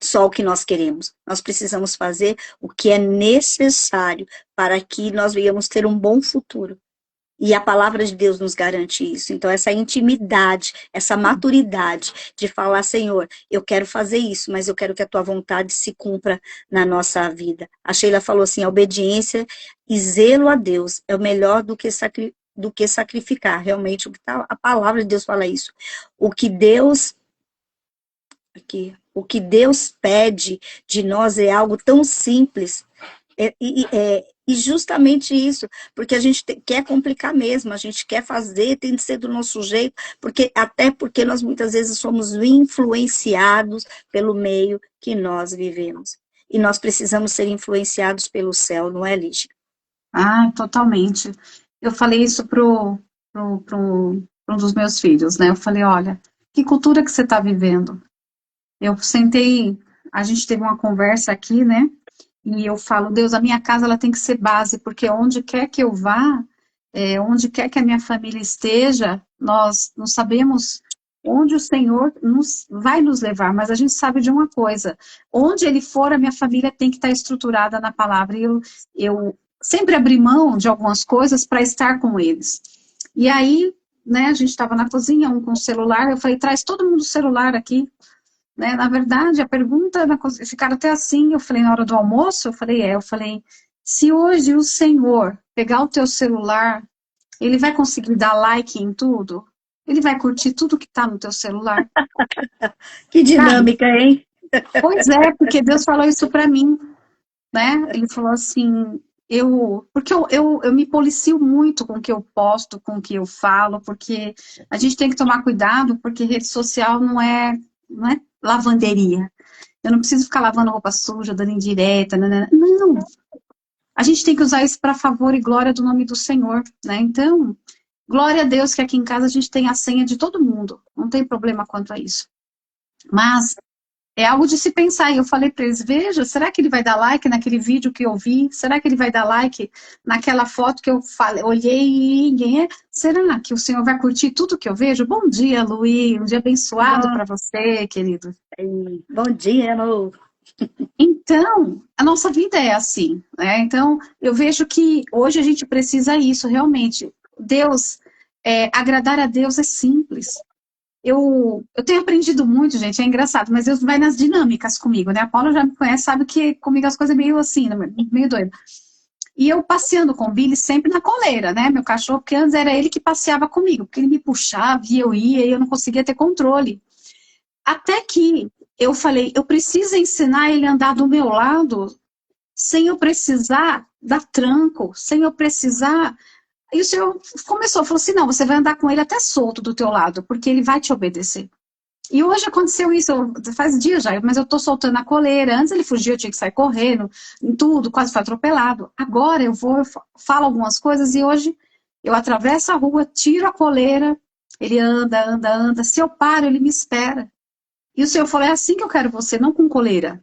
só o que nós queremos. Nós precisamos fazer o que é necessário para que nós venhamos ter um bom futuro. E a palavra de Deus nos garante isso. Então, essa intimidade, essa maturidade de falar, Senhor, eu quero fazer isso, mas eu quero que a tua vontade se cumpra na nossa vida. A Sheila falou assim, a obediência e zelo a Deus é o melhor do que sacrificar. Realmente, a palavra de Deus fala isso. O que Deus pede de nós é algo tão simples, e justamente isso, porque a gente quer complicar mesmo, a gente quer fazer, tem de ser do nosso jeito, até porque nós muitas vezes somos influenciados pelo meio que nós vivemos. E nós precisamos ser influenciados pelo céu, não é, Lígia? Ah, totalmente. Eu falei isso pro um dos meus filhos, né? Eu falei, olha, que cultura que você está vivendo? Eu sentei, a gente teve uma conversa aqui, né? E eu falo, Deus, a minha casa ela tem que ser base, porque onde quer que eu vá, onde quer que a minha família esteja, nós não sabemos onde o Senhor vai nos levar, mas a gente sabe de uma coisa, onde Ele for, a minha família tem que estar estruturada na palavra, e eu sempre abri mão de algumas coisas para estar com eles. E aí, né, a gente estava na cozinha, um com o celular, eu falei, traz todo mundo o celular aqui. Né? Na verdade, a pergunta, ficaram até assim, eu falei, na hora do almoço, eu falei, se hoje o Senhor pegar o teu celular, Ele vai conseguir dar like em tudo? Ele vai curtir tudo que está no teu celular? Que dinâmica, sabe? Hein? Pois é, porque Deus falou isso para mim, né? Ele falou assim, porque eu me policio muito com o que eu posto, com o que eu falo, porque a gente tem que tomar cuidado, porque rede social não é lavanderia. Eu não preciso ficar lavando roupa suja, dando indireta, não. A gente tem que usar isso para favor e glória do nome do Senhor, né? Então, glória a Deus que aqui em casa a gente tem a senha de todo mundo. Não tem problema quanto a isso. Mas é algo de se pensar. E eu falei para eles, veja, será que ele vai dar like naquele vídeo que eu vi? Será que ele vai dar like naquela foto que eu olhei e ninguém é? Será que o Senhor vai curtir tudo que eu vejo? Bom dia, Luí. Um dia abençoado para você, querido. Bom dia, amor. Então, a nossa vida é assim, né? Então, eu vejo que hoje a gente precisa isso, realmente. Agradar a Deus é simples. Eu tenho aprendido muito, gente, é engraçado, mas Deus vai nas dinâmicas comigo, né? A Paula já me conhece, sabe que comigo as coisas é meio assim, meio doido. E eu passeando com o Billy sempre na coleira, né? Meu cachorro, porque antes era ele que passeava comigo, porque ele me puxava e eu ia e eu não conseguia ter controle. Até que eu falei, eu preciso ensinar ele a andar do meu lado sem eu precisar dar tranco, sem eu precisar. E o senhor começou, falou assim, não, você vai andar com ele até solto do teu lado, porque ele vai te obedecer. E hoje aconteceu isso, faz dias já, mas eu tô soltando a coleira. Antes ele fugia, eu tinha que sair correndo, em tudo, quase foi atropelado. Agora eu vou, eu falo algumas coisas e hoje eu atravesso a rua, tiro a coleira, ele anda, anda, anda. Se eu paro, ele me espera. E o Senhor falou, é assim que eu quero você, não com coleira.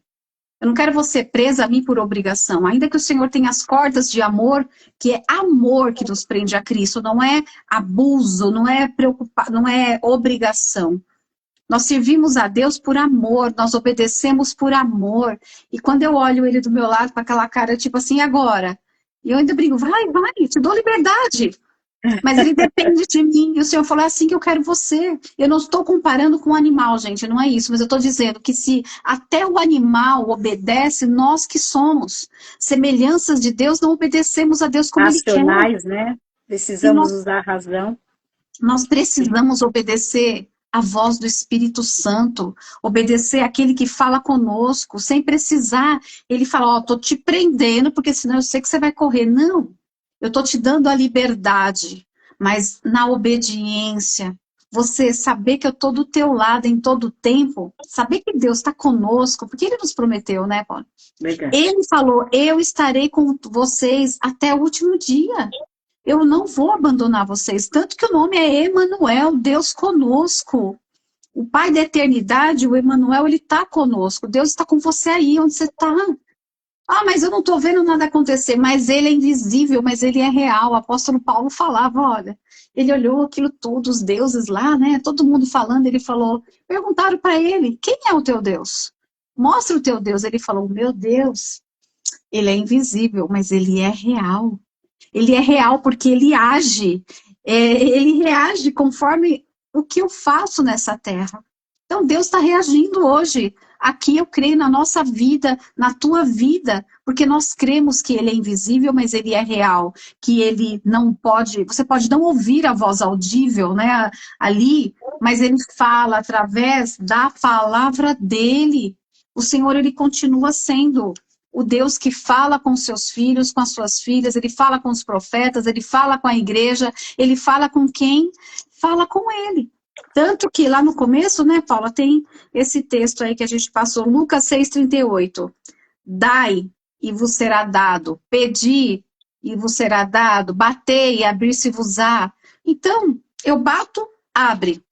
Eu não quero você presa a mim por obrigação. Ainda que o Senhor tenha as cordas de amor, que é amor que nos prende a Cristo, não é abuso, não é não é obrigação. Nós servimos a Deus por amor, nós obedecemos por amor. E quando eu olho ele do meu lado com aquela cara, tipo assim, e agora? E eu ainda brinco, vai, te dou liberdade. Mas ele depende de mim. E o Senhor falou, é assim que eu quero você. Eu não estou comparando com o animal, gente, não é isso. Mas eu estou dizendo que se até o animal obedece, nós que somos semelhanças de Deus, não obedecemos a Deus como Ele quer. Racionais, né? E Precisamos usar a razão. nós precisamos obedecer a voz do Espírito Santo, obedecer aquele que fala conosco, sem precisar. Ele fala, ó, tô te prendendo, porque senão eu sei que você vai correr. Não, eu tô te dando a liberdade, mas na obediência, você saber que eu tô do teu lado em todo o tempo, saber que Deus está conosco, porque Ele nos prometeu, né, Paulo? Verdade. Ele falou, eu estarei com vocês até o último dia. Eu não vou abandonar vocês. Tanto que o nome é Emanuel, Deus conosco. O Pai da eternidade, o Emanuel, ele está conosco. Deus está com você aí, onde você está. Ah, mas eu não estou vendo nada acontecer. Mas ele é invisível, mas ele é real. O apóstolo Paulo falava, olha, ele olhou aquilo tudo, os deuses lá, né? Todo mundo falando, ele falou, perguntaram para ele, quem é o teu Deus? Mostra o teu Deus. Ele falou, meu Deus, ele é invisível, mas ele é real. Ele é real porque ele reage conforme o que eu faço nessa terra. Então Deus está reagindo hoje. Aqui eu creio na nossa vida, na tua vida, porque nós cremos que Ele é invisível, mas Ele é real, que Ele não pode, você pode não ouvir a voz audível, né, ali, mas Ele fala através da palavra dEle. O Senhor, Ele continua sendo o Deus que fala com seus filhos, com as suas filhas, Ele fala com os profetas, Ele fala com a igreja, Ele fala com quem? Fala com Ele. Tanto que lá no começo, né, Paula, tem esse texto aí que a gente passou, Lucas 6,38. Dai e vos será dado, pedi e vos será dado, batei e abrir-se-vos-á. Então, eu bato, abre.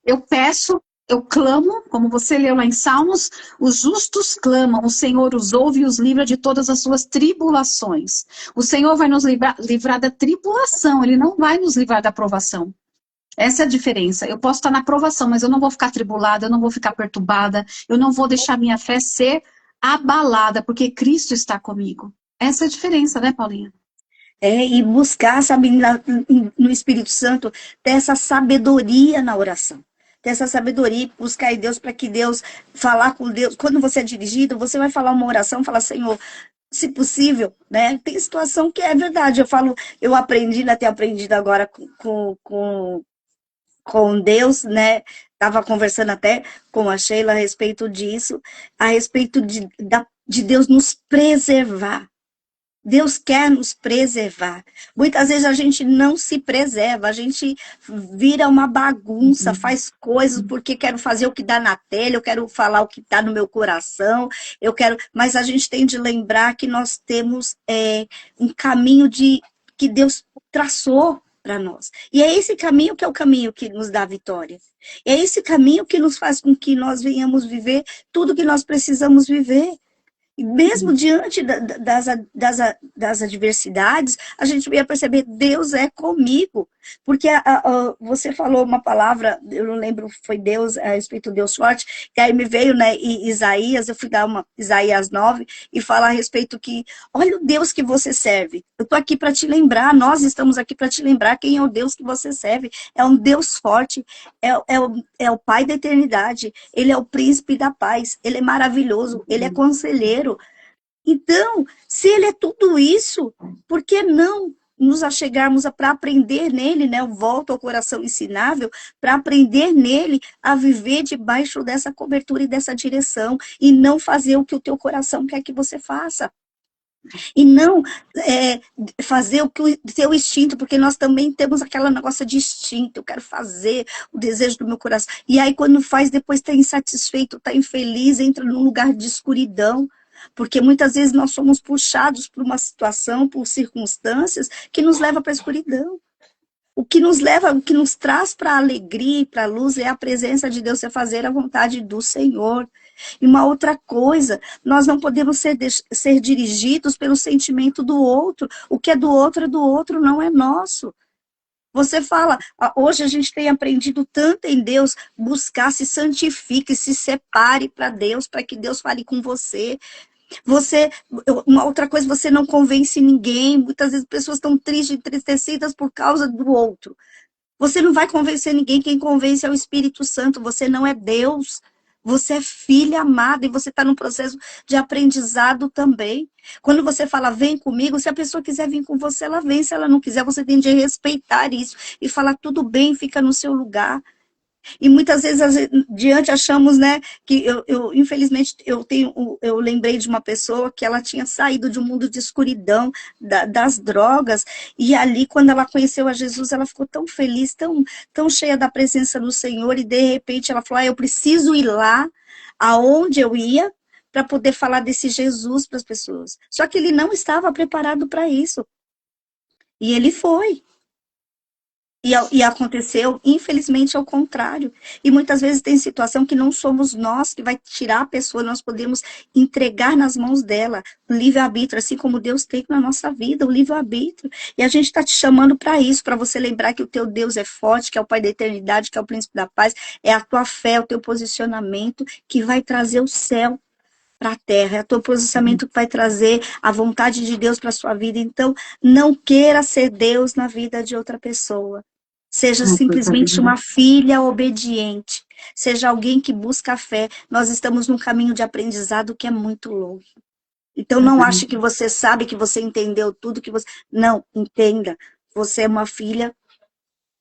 Eu peço, eu clamo, como você leu lá em Salmos, os justos clamam, o Senhor os ouve e os livra de todas as suas tribulações. O Senhor vai nos livrar da tribulação, Ele não vai nos livrar da provação. Essa é a diferença. Eu posso estar na provação, mas eu não vou ficar tribulada, eu não vou ficar perturbada, eu não vou deixar minha fé ser abalada, porque Cristo está comigo. Essa é a diferença, né, Paulinha? E buscar, sabe, no Espírito Santo, ter essa sabedoria na oração. Ter essa sabedoria, buscar em Deus, para que Deus, falar com Deus. Quando você é dirigido, você vai falar uma oração, falar, Senhor, se possível, né? Tem situação que é verdade. Eu falo, eu aprendi, né, tenho aprendido agora com Deus, né? Estava conversando até com a Sheila a respeito disso, a respeito de Deus nos preservar. Deus quer nos preservar. Muitas vezes a gente não se preserva, a gente vira uma bagunça, faz coisas porque quero fazer o que dá na telha, eu quero falar o que está no meu coração, mas a gente tem de lembrar que nós temos um caminho que Deus traçou para nós. E é esse caminho que é o caminho que nos dá a vitória. É esse caminho que nos faz com que nós venhamos viver tudo que nós precisamos viver. E mesmo diante das adversidades, a gente ia perceber, Deus é comigo. Porque você falou uma palavra, eu não lembro, foi Deus, a respeito do Deus forte, que aí me veio, né, Isaías, eu fui dar Isaías 9, e falar a respeito que, olha o Deus que você serve. Eu estou aqui para te lembrar, nós estamos aqui para te lembrar quem é o Deus que você serve. É um Deus forte, é o Pai da eternidade, Ele é o príncipe da paz, Ele é maravilhoso, Ele é conselheiro. Então, se ele é tudo isso, por que não nos achegarmos para aprender nele, né? Eu volto ao coração ensinável, para aprender nele a viver debaixo dessa cobertura e dessa direção, e não fazer o que o teu coração quer que você faça. E não fazer o que o teu instinto, porque nós também temos aquela negócio de instinto, eu quero fazer o desejo do meu coração. E aí, quando faz, depois está insatisfeito, está infeliz, entra num lugar de escuridão. Porque muitas vezes nós somos puxados por uma situação, por circunstâncias, que nos leva para a escuridão. O que nos leva, o que nos traz para a alegria e para a luz é a presença de Deus, é fazer a vontade do Senhor. E uma outra coisa, nós não podemos ser dirigidos pelo sentimento do outro. O que é do outro não é nosso. Você fala, hoje a gente tem aprendido tanto em Deus, buscar, se santifique, se separe para Deus, para que Deus fale com você. Uma outra coisa, você não convence ninguém. Muitas vezes pessoas estão tristes, entristecidas por causa do outro. Você não vai convencer ninguém, quem convence é o Espírito Santo. Você não é Deus. Você é filha amada e você está num processo de aprendizado também. Quando você fala, vem comigo, se a pessoa quiser vir com você, ela vem. Se ela não quiser, você tem de respeitar isso e falar, tudo bem, fica no seu lugar. E muitas vezes, diante, achamos, né, que infelizmente, eu lembrei de uma pessoa que ela tinha saído de um mundo de escuridão, das drogas, e ali, quando ela conheceu a Jesus, ela ficou tão feliz, tão cheia da presença do Senhor, e de repente ela falou, eu preciso ir lá, aonde eu ia, para poder falar desse Jesus para as pessoas. Só que ele não estava preparado para isso. E ele foi. E aconteceu, infelizmente, ao contrário. E muitas vezes tem situação que não somos nós que vai tirar a pessoa, nós podemos entregar nas mãos dela o livre-arbítrio, assim como Deus tem na nossa vida, o livre-arbítrio. E a gente está te chamando para isso, para você lembrar que o teu Deus é forte, que é o Pai da eternidade, que é o Príncipe da paz, é a tua fé, o teu posicionamento que vai trazer o céu para a terra, é o teu posicionamento que vai trazer a vontade de Deus para a sua vida. Então, não queira ser Deus na vida de outra pessoa. Seja simplesmente uma filha obediente. Seja alguém que busca a fé. Nós estamos num caminho de aprendizado que é muito longo. Então, não ache que você sabe, que você entendeu tudo, que você... Não, entenda. Você é uma filha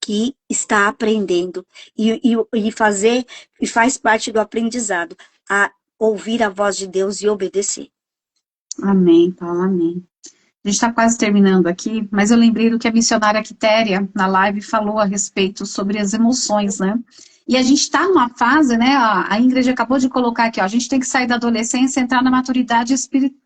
que está aprendendo. E faz parte do aprendizado. A ouvir a voz de Deus e obedecer. Amém, Paula, amém. A gente está quase terminando aqui, mas eu lembrei do que a missionária Quitéria, na live, falou a respeito sobre as emoções, né? E a gente está numa fase, né? A Ingrid acabou de colocar aqui, ó, a gente tem que sair da adolescência e entrar na maturidade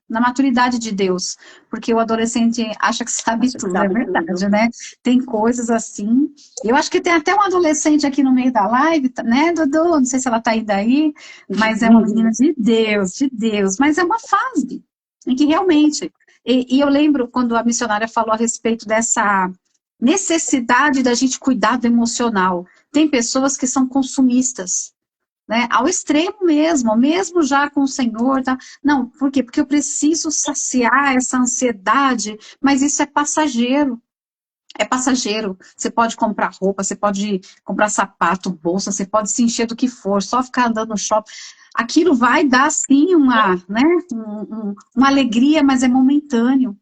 na maturidade de Deus, porque o adolescente acha que sabe tudo, é verdade, né? Tem coisas assim. Eu acho que tem até um adolescente aqui no meio da live, né, Dudu? Não sei se ela está ainda aí, mas é uma menina de Deus, mas é uma fase em que realmente... E eu lembro quando a missionária falou a respeito dessa necessidade da gente cuidar do emocional. Tem pessoas que são consumistas, né? Ao extremo mesmo já com o Senhor. Tá? Não, por quê? Porque eu preciso saciar essa ansiedade, mas isso é passageiro. É passageiro. Você pode comprar roupa, você pode comprar sapato, bolsa, você pode se encher do que for, só ficar andando no shopping. Aquilo vai dar, sim, uma alegria, mas é momentâneo.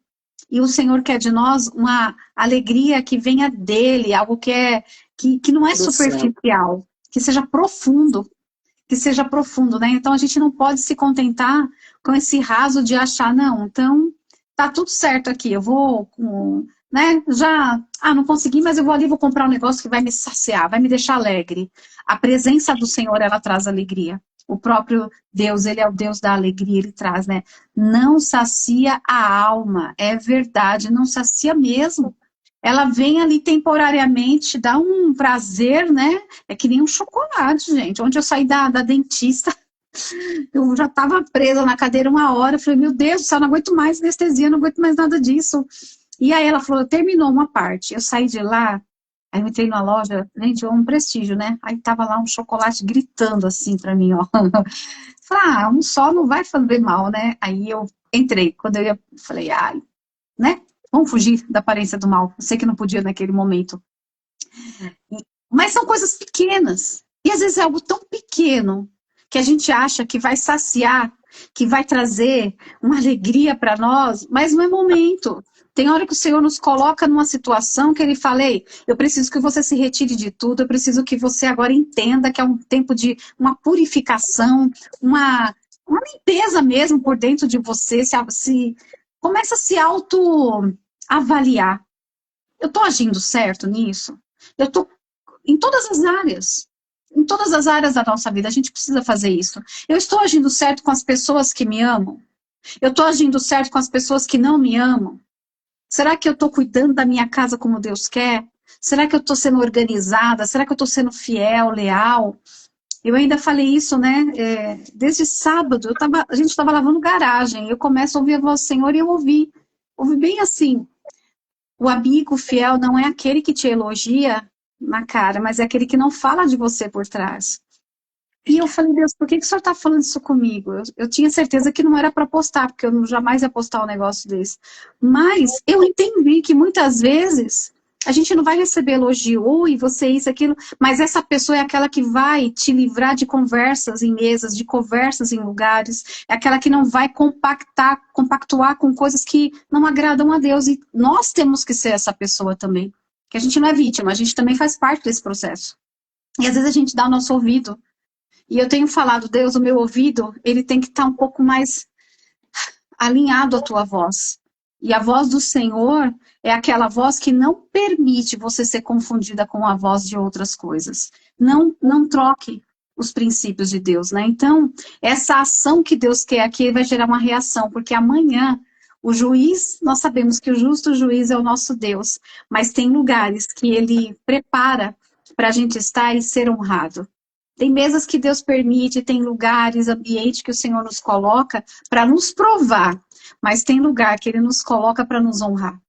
E o Senhor quer de nós uma alegria que venha dele, algo que não é superficial, que seja profundo, né? Então a gente não pode se contentar com esse raso de achar, não, então tá tudo certo aqui, eu vou, né, não consegui, mas eu vou ali, vou comprar um negócio que vai me saciar, vai me deixar alegre. A presença do Senhor, ela traz alegria. O próprio Deus, ele é o Deus da alegria, ele traz, né? Não sacia a alma, é verdade, não sacia mesmo. Ela vem ali temporariamente, dá um prazer, né? É que nem um chocolate, gente. Onde eu saí da dentista, eu já estava presa na cadeira uma hora, eu falei, meu Deus do céu, não aguento mais anestesia, não aguento mais nada disso. E aí ela falou, terminou uma parte, eu saí de lá, aí eu entrei na loja, gente, um prestígio, né? Aí tava lá um chocolate gritando assim pra mim, ó. Falei, um só não vai fazer mal, né? Aí eu entrei, quando eu ia, falei, né? Vamos fugir da aparência do mal. Eu sei que não podia naquele momento. Mas são coisas pequenas. E às vezes é algo tão pequeno que a gente acha que vai saciar que vai trazer uma alegria para nós, mas não é momento. Tem hora que o Senhor nos coloca numa situação que Ele fala, ei, eu preciso que você se retire de tudo, eu preciso que você agora entenda que é um tempo de uma purificação, uma limpeza mesmo por dentro de você, começa a se auto-avaliar. Eu estou agindo certo nisso? Eu estou em todas as áreas. Em todas as áreas da nossa vida, a gente precisa fazer isso. Eu estou agindo certo com as pessoas que me amam? Eu estou agindo certo com as pessoas que não me amam? Será que eu estou cuidando da minha casa como Deus quer? Será que eu estou sendo organizada? Será que eu estou sendo fiel, leal? Eu ainda falei isso, né? Desde sábado, a gente estava lavando garagem. Eu começo a ouvir a voz do Senhor e eu ouvi bem assim. O amigo fiel não é aquele que te elogia na cara, mas é aquele que não fala de você por trás. E eu falei, Deus, por que o Senhor está falando isso comigo? Eu tinha certeza que não era para postar, porque eu jamais ia postar um negócio desse. Mas eu entendi que muitas vezes a gente não vai receber elogio, oi, você isso, aquilo, mas essa pessoa é aquela que vai te livrar de conversas em mesas, de conversas em lugares, é aquela que não vai compactuar com coisas que não agradam a Deus. E nós temos que ser essa pessoa também. Que a gente não é vítima, a gente também faz parte desse processo. E às vezes a gente dá o nosso ouvido. E eu tenho falado, Deus, o meu ouvido, ele tem que estar um pouco mais alinhado à tua voz. E a voz do Senhor é aquela voz que não permite você ser confundida com a voz de outras coisas. Não troque os princípios de Deus, né? Então, essa ação que Deus quer aqui vai gerar uma reação, porque amanhã o juiz, nós sabemos que o justo juiz é o nosso Deus, mas tem lugares que ele prepara para a gente estar e ser honrado. Tem mesas que Deus permite, tem lugares, ambiente que o Senhor nos coloca para nos provar, mas tem lugar que Ele nos coloca para nos honrar.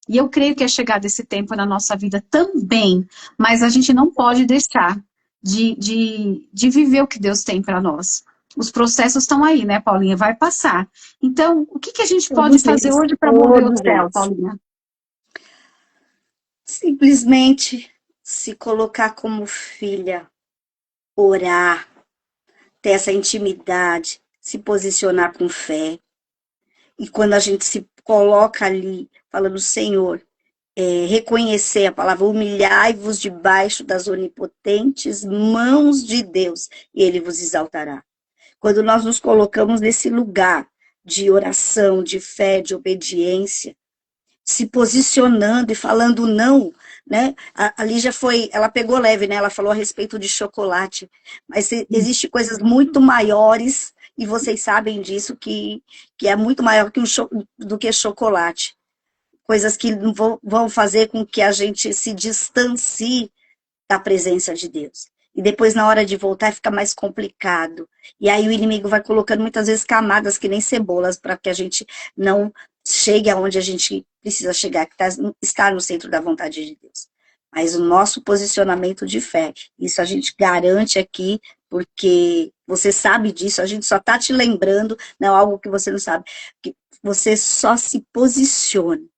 E eu creio que é chegado esse tempo na nossa vida também, mas a gente não pode deixar de viver o que Deus tem para nós. Os processos estão aí, né, Paulinha? Vai passar. Então, o que a gente pode fazer hoje para mover o céu, Paulinha? Simplesmente se colocar como filha, orar, ter essa intimidade, se posicionar com fé. E quando a gente se coloca ali, falando, Senhor, reconhecer a palavra, humilhai-vos debaixo das onipotentes mãos de Deus, e Ele vos exaltará. Quando nós nos colocamos nesse lugar de oração, de fé, de obediência, se posicionando e falando não, né? A Lígia ela pegou leve, né? Ela falou a respeito de chocolate, mas existe coisas muito maiores, e vocês sabem disso, que é muito maior do que chocolate. Coisas que vão fazer com que a gente se distancie da presença de Deus. E depois, na hora de voltar, fica mais complicado. E aí o inimigo vai colocando muitas vezes camadas que nem cebolas, para que a gente não chegue aonde a gente precisa chegar, que estar no centro da vontade de Deus. Mas o nosso posicionamento de fé, isso a gente garante aqui, porque você sabe disso, a gente só está te lembrando, não algo que você não sabe, que você só se posicione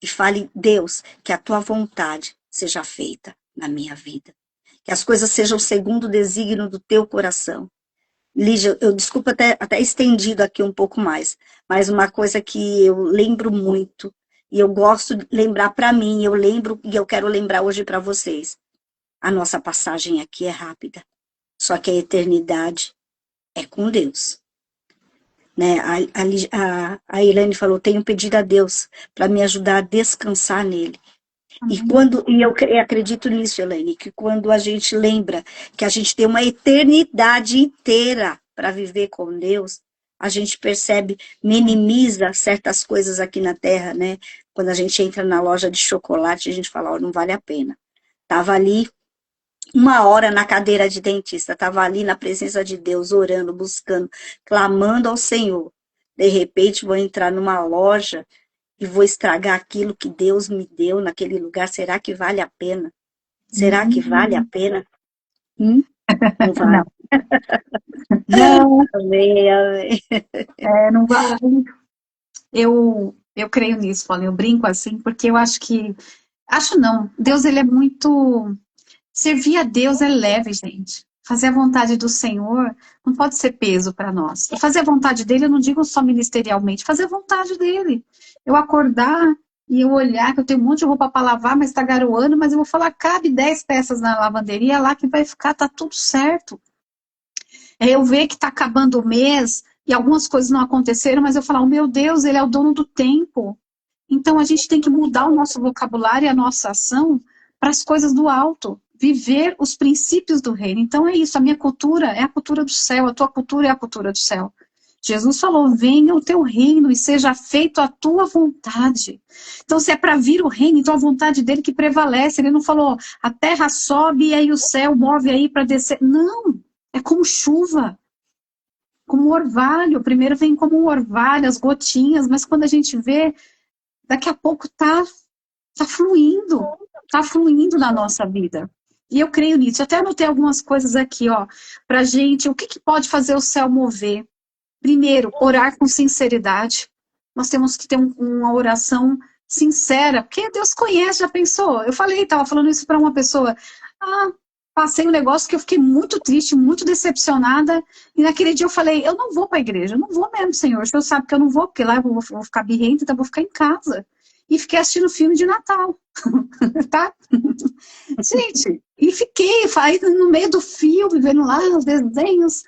e fale, Deus, que a tua vontade seja feita na minha vida. Que as coisas sejam segundo o desígnio do teu coração. Lígia, eu desculpa até estendido aqui um pouco mais, mas uma coisa que eu lembro muito, e eu gosto de lembrar para mim, eu lembro e eu quero lembrar hoje para vocês. A nossa passagem aqui é rápida, só que a eternidade é com Deus. Né? A Irene falou, tenho pedido a Deus para me ajudar a descansar nele. E eu acredito nisso, Elaine, que quando a gente lembra que a gente tem uma eternidade inteira para viver com Deus, a gente percebe, minimiza certas coisas aqui na Terra, né? Quando a gente entra na loja de chocolate, a gente fala, não vale a pena. Tava ali 1 hora na cadeira de dentista, tava ali na presença de Deus, orando, buscando, clamando ao Senhor. De repente, vou entrar numa loja e vou estragar aquilo que Deus me deu naquele lugar. Será que vale a pena? Será que vale a pena? Não vale. Não. Amém, amém. Não vale. Eu creio nisso, Paulinho. Eu brinco assim, porque eu acho que... Acho não. Deus, ele é muito... Servir a Deus é leve, gente. Fazer a vontade do Senhor não pode ser peso para nós. E fazer a vontade dele, eu não digo só ministerialmente, fazer a vontade dele. Eu acordar e eu olhar que eu tenho um monte de roupa para lavar, mas está garoando, mas eu vou falar, cabe 10 peças na lavanderia, lá que vai ficar, tá tudo certo. É eu ver que está acabando o mês e algumas coisas não aconteceram, mas eu falar, oh, meu Deus, ele é o dono do tempo. Então a gente tem que mudar o nosso vocabulário e a nossa ação para as coisas do alto, viver os princípios do reino. Então é isso, a minha cultura é a cultura do céu, a tua cultura é a cultura do céu. Jesus falou, venha o teu reino e seja feito a tua vontade. Então se é para vir o reino, então a vontade dele que prevalece. Ele não falou, a terra sobe e aí o céu move aí para descer. Não, é como chuva, como orvalho. Primeiro vem como um orvalho, as gotinhas, mas quando a gente vê, daqui a pouco tá fluindo na nossa vida. E eu creio nisso. Eu até anotei algumas coisas aqui, ó, pra gente, o que pode fazer o céu mover? Primeiro, orar com sinceridade. Nós temos que ter uma oração sincera, porque Deus conhece, já pensou? Eu falei, estava falando isso para uma pessoa, passei um negócio que eu fiquei muito triste, muito decepcionada, e naquele dia eu falei, eu não vou para a igreja, eu não vou mesmo, Senhor, o Senhor sabe que eu não vou, porque lá eu vou ficar birrenta, então eu vou ficar em casa. E fiquei assistindo filme de Natal, tá? Gente, e fiquei aí no meio do filme, vendo lá os desenhos.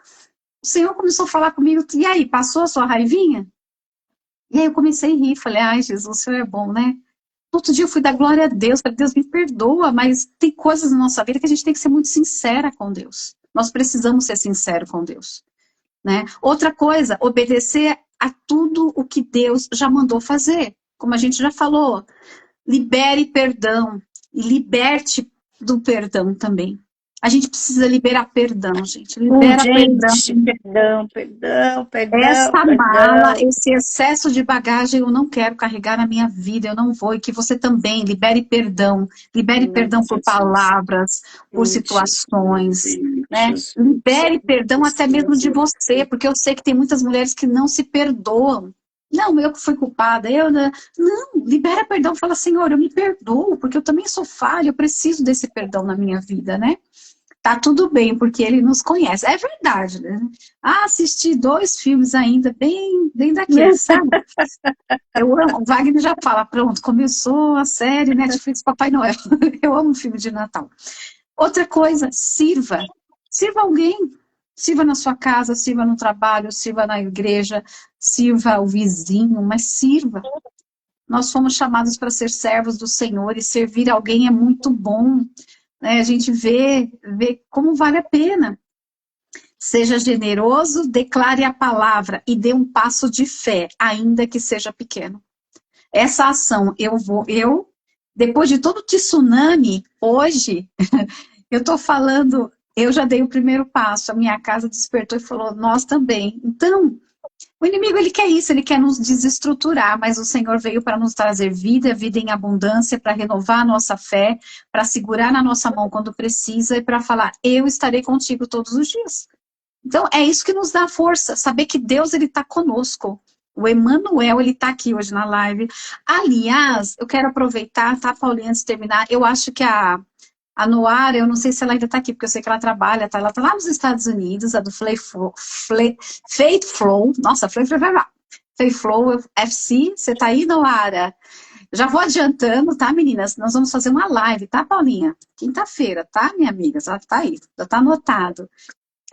O Senhor começou a falar comigo, e aí, passou a sua raivinha? E aí eu comecei a rir, falei, ai, Jesus, o Senhor é bom, né? Outro dia eu fui dar glória a Deus, falei, Deus me perdoa, mas tem coisas na nossa vida que a gente tem que ser muito sincera com Deus. Nós precisamos ser sinceros com Deus, né? Outra coisa, obedecer a tudo o que Deus já mandou fazer. Como a gente já falou, libere perdão e liberte do perdão também. A gente precisa liberar perdão, gente. Libera perdão. Perdão. Essa mala, esse excesso de bagagem eu não quero carregar na minha vida, eu não vou. E que você também libere perdão por palavras, por situações, né? Libere perdão até mesmo de você, porque eu sei que tem muitas mulheres que não se perdoam. Não, eu que fui culpada, não, libera perdão, fala, Senhor, eu me perdoo, porque eu também sou falha, eu preciso desse perdão na minha vida, né? Tá tudo bem, porque ele nos conhece. É verdade, né? Assisti 2 filmes ainda, bem daqueles, sabe? Eu amo, o Wagner já fala, pronto, começou a série Netflix Papai Noel. Eu amo filme de Natal. Outra coisa, sirva. Sirva alguém. Sirva na sua casa, sirva no trabalho, sirva na igreja, sirva o vizinho, mas sirva. Nós fomos chamados para ser servos do Senhor e servir alguém é muito bom. Né? A gente vê como vale a pena. Seja generoso, declare a palavra e dê um passo de fé, ainda que seja pequeno. Essa ação, depois de todo o tsunami, hoje, eu estou falando, eu já dei o primeiro passo, a minha casa despertou e falou, nós também. Então, o inimigo, ele quer isso, ele quer nos desestruturar, mas o Senhor veio para nos trazer vida, vida em abundância, para renovar a nossa fé, para segurar na nossa mão quando precisa e para falar, eu estarei contigo todos os dias. Então, é isso que nos dá força, saber que Deus, ele está conosco. O Emmanuel, ele está aqui hoje na live. Aliás, eu quero aproveitar, tá, Paulinha, antes de terminar, eu acho que a Noara, eu não sei se ela ainda está aqui, porque eu sei que ela trabalha, tá? Ela está lá nos Estados Unidos, a do Faith Flow, nossa, Faith Flow FC, você está aí, Noara? Já vou adiantando, tá, meninas? Nós vamos fazer uma live, tá, Paulinha? Quinta-feira, tá, minha amiga? Já tá aí, já tá anotado.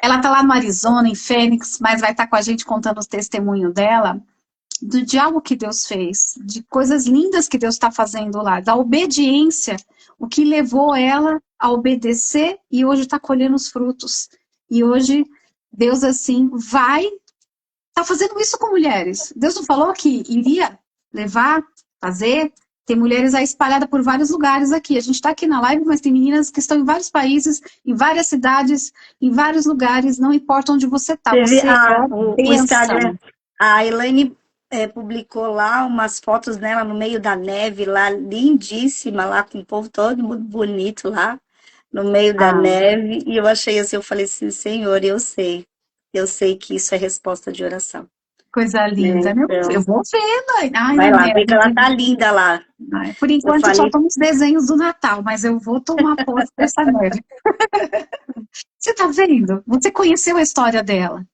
Ela está lá no Arizona, em Phoenix, mas vai estar com a gente contando o testemunho dela, de algo que Deus fez, de coisas lindas que Deus está fazendo lá, da obediência, o que levou ela a obedecer e hoje está colhendo os frutos. E hoje, Deus, assim, tá fazendo isso com mulheres. Deus não falou que iria levar, fazer... Tem mulheres aí espalhadas por vários lugares aqui. A gente está aqui na live, mas tem meninas que estão em vários países, em várias cidades, em vários lugares, não importa onde você está. Você o Instagram, a Elaine publicou lá umas fotos dela no meio da neve, lá lindíssima, lá com o povo todo muito bonito lá, no meio da neve. E eu achei assim, eu falei assim, Senhor, eu sei que isso é resposta de oração. Coisa linda, né? Eu Então, vou ver, mãe. Ai, vai lá, Mané, vê que ela tá linda lá. por Eu enquanto só falei, estão os desenhos do Natal, mas eu vou tomar posse dessa neve. Você tá vendo? Você conheceu a história dela.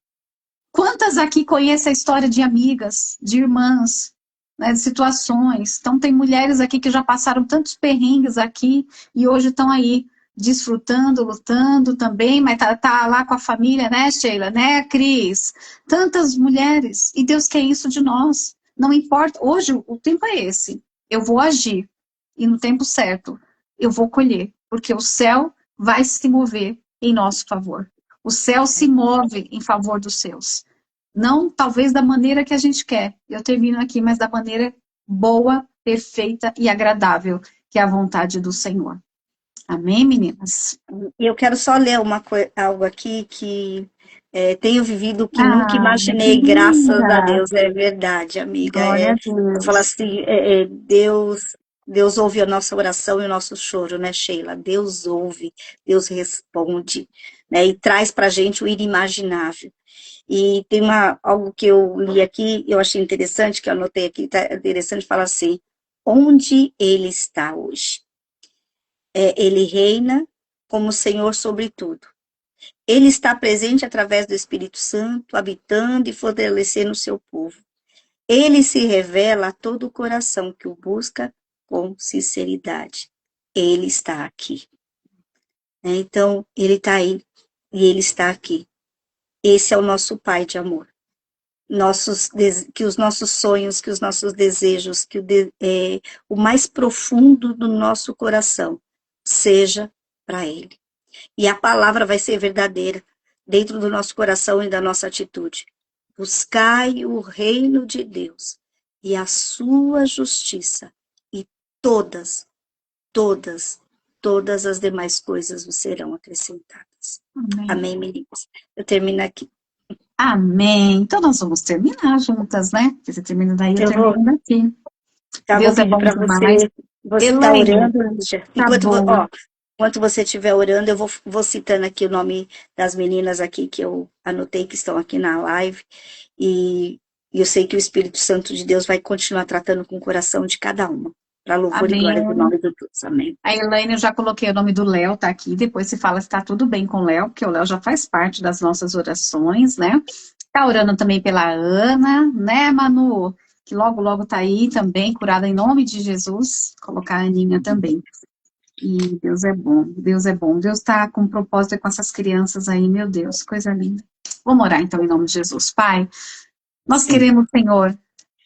Quantas aqui conhecem a história de amigas, de irmãs, né, de situações? Então, tem mulheres aqui que já passaram tantos perrengues aqui e hoje estão aí desfrutando, lutando também, mas tá lá com a família, né, Sheila, né, Cris? Tantas mulheres. E Deus quer isso de nós. Não importa. Hoje o tempo é esse. Eu vou agir. E no tempo certo, eu vou colher. Porque o céu vai se mover em nosso favor. O céu se move em favor dos seus. Não, talvez, da maneira que a gente quer. Eu termino aqui, mas da maneira boa, perfeita e agradável, que é a vontade do Senhor. Amém, meninas? eu quero só ler algo aqui que tenho vivido o que nunca Ah, imaginei, que graças a linda! Deus, é verdade, amiga. Glória a Eu falo Deus. assim, Deus ouve a nossa oração e o nosso choro, né, Sheila? Deus ouve, Deus responde, né, e traz pra gente o inimaginável. E tem algo que eu li aqui, eu achei interessante, que eu anotei aqui, tá interessante, fala assim, onde ele está hoje? Ele reina como Senhor sobre tudo. Ele está presente através do Espírito Santo, habitando e fortalecendo o seu povo. Ele se revela a todo o coração que o busca com sinceridade. Ele está aqui. Então, ele está aí e ele está aqui. Esse é o nosso Pai de amor. Que os nossos sonhos, que os nossos desejos, o mais profundo do nosso coração seja para Ele. E a palavra vai ser verdadeira dentro do nosso coração e da nossa atitude. Buscai o reino de Deus e a sua justiça, e todas, todas, todas as demais coisas vos serão acrescentadas. Amém. Amém, meninas? Eu termino aqui. Amém. Então nós vamos terminar juntas, né? Porque você termina daí, eu Eu vou, termino daqui. tá, vou Deus é pedir bom para demais. você está Elaine, orando, Lígia. tá bom. Enquanto você estiver orando, eu vou citando aqui o nome das meninas aqui que eu anotei que estão aqui na live. E eu sei que o Espírito Santo de Deus vai continuar tratando com o coração de cada uma. Para louvor e glória do Amém. nome de Deus. Amém. A Elaine, eu já coloquei o nome do Léo, tá aqui. Depois se fala se tá tudo bem com o Léo, porque o Léo já faz parte das nossas orações, né? Tá orando também pela Ana, né, Manu? Que logo, logo tá aí também, curada em nome de Jesus. Colocar a Aninha também. E Deus é bom, Deus é bom. Deus tá com propósito com essas crianças aí, meu Deus, coisa linda. Vamos orar então em nome de Jesus. Pai, nós queremos, Senhor,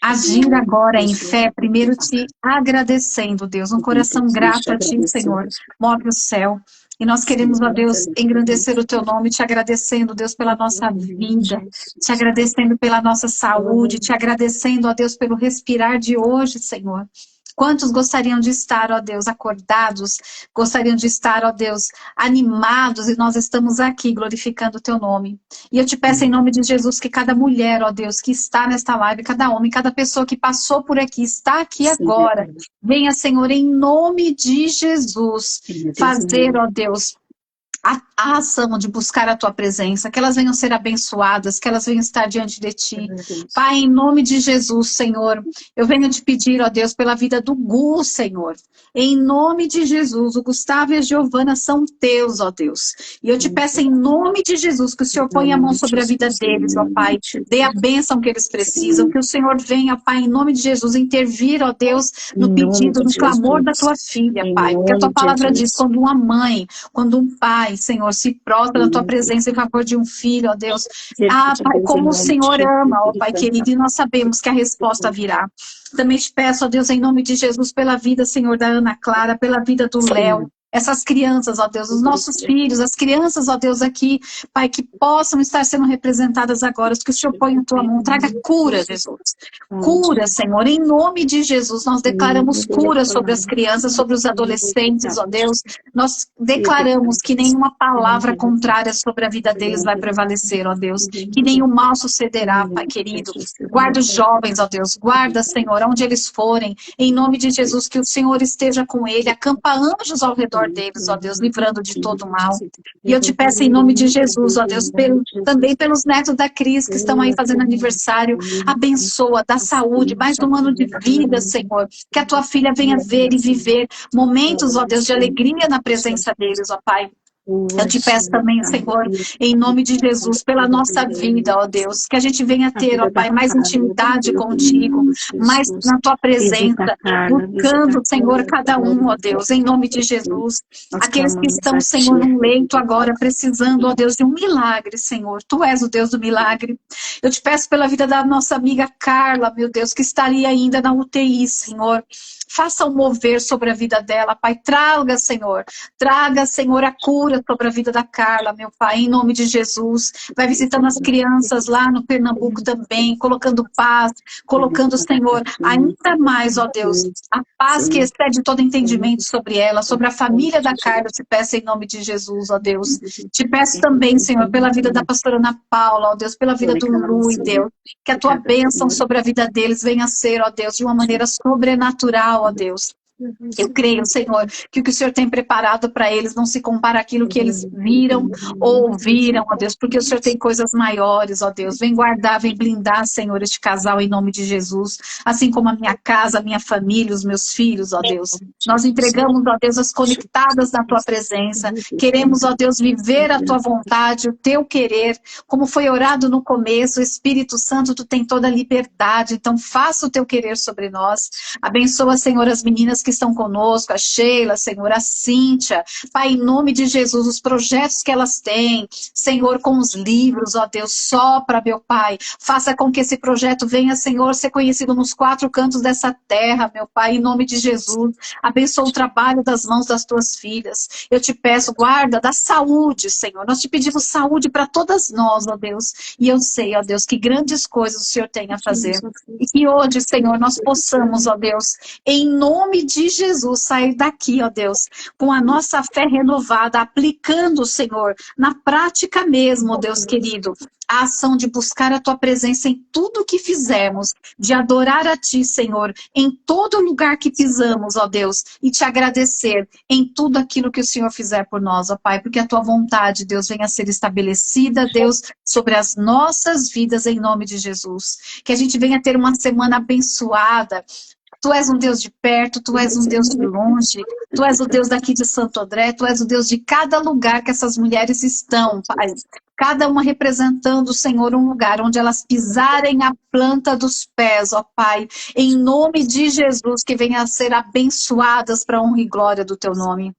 agir agora em fé, primeiro te agradecendo, Deus, um coração grato a ti, Senhor, move o céu. E nós queremos, ó Deus, engrandecer o teu nome, te agradecendo, Deus, pela nossa vida, te agradecendo pela nossa saúde, te agradecendo, ó Deus, pelo respirar de hoje, Senhor. Quantos gostariam de estar, ó Deus, acordados, gostariam de estar, ó Deus, animados, e nós estamos aqui glorificando o teu nome. E eu te peço em nome de Jesus que cada mulher, ó Deus, que está nesta live, cada homem, cada pessoa que passou por aqui, está aqui agora, venha, Senhor, em nome de Jesus, fazer, ó Deus, a ação de buscar a tua presença, que elas venham ser abençoadas, que elas venham estar diante de ti. Pai, em nome de Jesus, Senhor, eu venho te pedir, ó Deus, pela vida do Gu, Senhor. Em nome de Jesus, o Gustavo e a Giovana são teus, ó Deus. E eu te peço em nome de Jesus que o Senhor ponha a mão sobre a vida deles, ó Pai. Dê a bênção que eles precisam, que o Senhor venha, Pai, em nome de Jesus, intervir, ó Deus, no pedido, no clamor da tua filha, Pai. Porque a tua palavra diz, quando uma mãe, quando um pai, Senhor, se prostra na tua presença em favor de um filho, ó Deus. Ah, Pai, como o Senhor ama, ó Pai querido, e nós sabemos que a resposta virá. Também te peço, ó Deus, em nome de Jesus, pela vida, Senhor, da Ana Clara, pela vida do Léo, essas crianças, ó Deus, os nossos filhos, as crianças, ó Deus, aqui, Pai, que possam estar sendo representadas agora, que o Senhor ponha em tua mão, traga cura, Jesus. Cura, Senhor, em nome de Jesus, nós declaramos cura sobre as crianças, sobre os adolescentes, ó Deus, nós declaramos que nenhuma palavra contrária sobre a vida deles vai prevalecer, ó Deus, que nenhum mal sucederá, Pai querido. Guarda os jovens, ó Deus, guarda, Senhor, onde eles forem, em nome de Jesus, que o Senhor esteja com ele, acampa anjos ao redor redor deles, ó Deus, livrando de todo mal. E eu te peço em nome de Jesus, ó Deus, também pelos netos da Cris, que estão aí fazendo aniversário, abençoa, dá saúde, mais um ano de vida, Senhor, que a tua filha venha ver e viver momentos, ó Deus, de alegria na presença deles, ó Pai. Eu te peço também, Senhor, em nome de Jesus, pela nossa vida, ó Deus, que a gente venha ter, ó Pai, mais intimidade contigo, mais na tua presença, buscando, Senhor, cada um, ó Deus, em nome de Jesus. Aqueles que estão, Senhor, num leito agora, precisando, ó Deus, de um milagre, Senhor. Tu és o Deus do milagre. Eu te peço pela vida da nossa amiga Carla, meu Deus, que estaria ainda na UTI, Senhor. Faça um mover sobre a vida dela, Pai. Traga, Senhor, a cura sobre a vida da Carla, meu Pai, em nome de Jesus. Vai visitando as crianças lá no Pernambuco também, colocando paz, colocando, Senhor, ainda mais, ó Deus, a paz que excede todo entendimento sobre ela, sobre a família da Carla. Eu te peço em nome de Jesus, ó Deus. Te peço também, Senhor, pela vida da pastora Ana Paula, ó Deus, pela vida do Lui, Deus, que a tua bênção sobre a vida deles venha a ser, ó Deus, de uma maneira sobrenatural, ó Deus. Eu creio, Senhor, que o que o Senhor tem preparado para eles não se compara àquilo que eles viram ou ouviram, ó Deus, porque o Senhor tem coisas maiores, ó Deus. Vem guardar, vem blindar, Senhor, este casal em nome de Jesus, assim como a minha casa, a minha família, os meus filhos, ó Deus. Nós entregamos, ó Deus, as conectadas na tua presença. Queremos, ó Deus, viver a tua vontade, o teu querer, como foi orado no começo. Espírito Santo, tu tem toda a liberdade, então faça o teu querer sobre nós. Abençoa, Senhor, as meninas que estão conosco, a Sheila, Senhor, a Cíntia, Pai, em nome de Jesus, os projetos que elas têm, Senhor, com os livros, ó Deus, sopra, meu Pai, faça com que esse projeto venha, Senhor, ser conhecido nos 4 cantos dessa terra, meu Pai, em nome de Jesus, abençoa o trabalho das mãos das tuas filhas, eu te peço, guarda, dá saúde, Senhor, nós te pedimos saúde para todas nós, ó Deus, e eu sei, ó Deus, que grandes coisas o Senhor tem a fazer, e que hoje, Senhor, nós possamos, ó Deus, em nome de Jesus, sair daqui, ó Deus, com a nossa fé renovada, aplicando, Senhor, na prática mesmo, ó Deus querido, a ação de buscar a tua presença em tudo que fizermos, de adorar a ti, Senhor, em todo lugar que pisamos, ó Deus, e te agradecer em tudo aquilo que o Senhor fizer por nós, ó Pai, porque a tua vontade, Deus, venha a ser estabelecida, Deus, sobre as nossas vidas, em nome de Jesus. Que a gente venha ter uma semana abençoada. Tu és um Deus de perto, Tu és um Deus de longe, Tu és o Deus daqui de Santo André, Tu és o Deus de cada lugar que essas mulheres estão, Pai. Cada uma representando, Senhor, um lugar onde elas pisarem a planta dos pés, ó Pai. Em nome de Jesus, que venham a ser abençoadas para a honra e glória do Teu nome.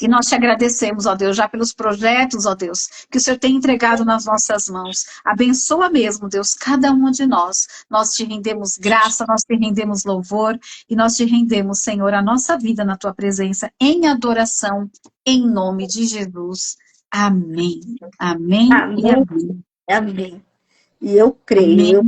E nós te agradecemos, ó Deus, já pelos projetos, ó Deus, que o Senhor tem entregado nas nossas mãos. Abençoa mesmo, Deus, cada uma de nós. Nós te rendemos graça, nós te rendemos louvor e nós te rendemos, Senhor, a nossa vida na tua presença em adoração, em nome de Jesus. Amém. Amém, Amém. e amém. Amém. E eu creio,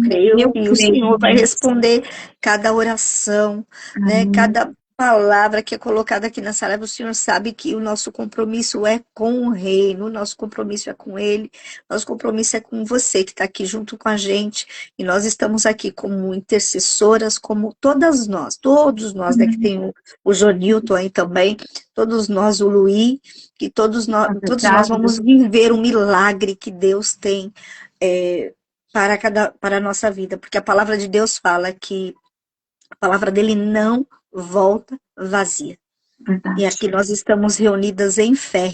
que o Senhor vai responder cada oração, né? Cada palavra que é colocada aqui nessa live. O Senhor sabe que o nosso compromisso é com o Reino, o nosso compromisso é com Ele, nosso compromisso é com você que está aqui junto com a gente, e nós estamos aqui como intercessoras, como todos nós, né? Que tem o Jonilton aí também, todos nós, o Luí, que todos nós vamos viver um milagre que Deus tem para a nossa vida, porque a palavra de Deus fala que a palavra dele não volta vazia. Verdade. E aqui nós estamos reunidos em fé,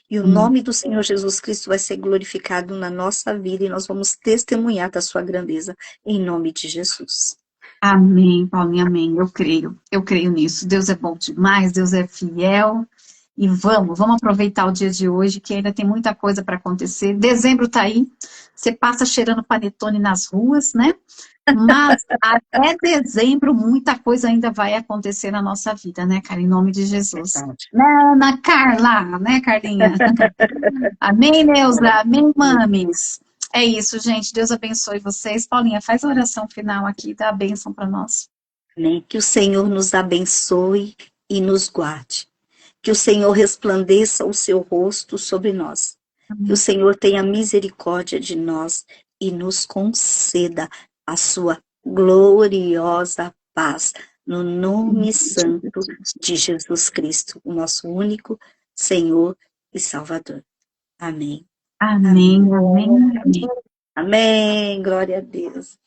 e o nome do Senhor Jesus Cristo vai ser glorificado na nossa vida, e nós vamos testemunhar da sua grandeza, em nome de Jesus. Amém, Paulinha, amém, eu creio nisso, Deus é bom demais, Deus é fiel. E vamos aproveitar o dia de hoje, que ainda tem muita coisa para acontecer. Dezembro tá aí, você passa cheirando panetone nas ruas, né? Mas até dezembro muita coisa ainda vai acontecer na nossa vida, né, cara? Em nome de Jesus. Né, Ana Carla, né, Carlinha? Amém, Neuza? Amém, mames? É isso, gente. Deus abençoe vocês. Paulinha, faz a oração final aqui, dá a bênção para nós. Amém. Que o Senhor nos abençoe e nos guarde. Que o Senhor resplandeça o seu rosto sobre nós. Amém. Que o Senhor tenha misericórdia de nós e nos conceda a sua gloriosa paz no nome santo de Jesus Cristo, o nosso único Senhor e Salvador. Amém. Amém, amém, amém. Amém, glória a Deus.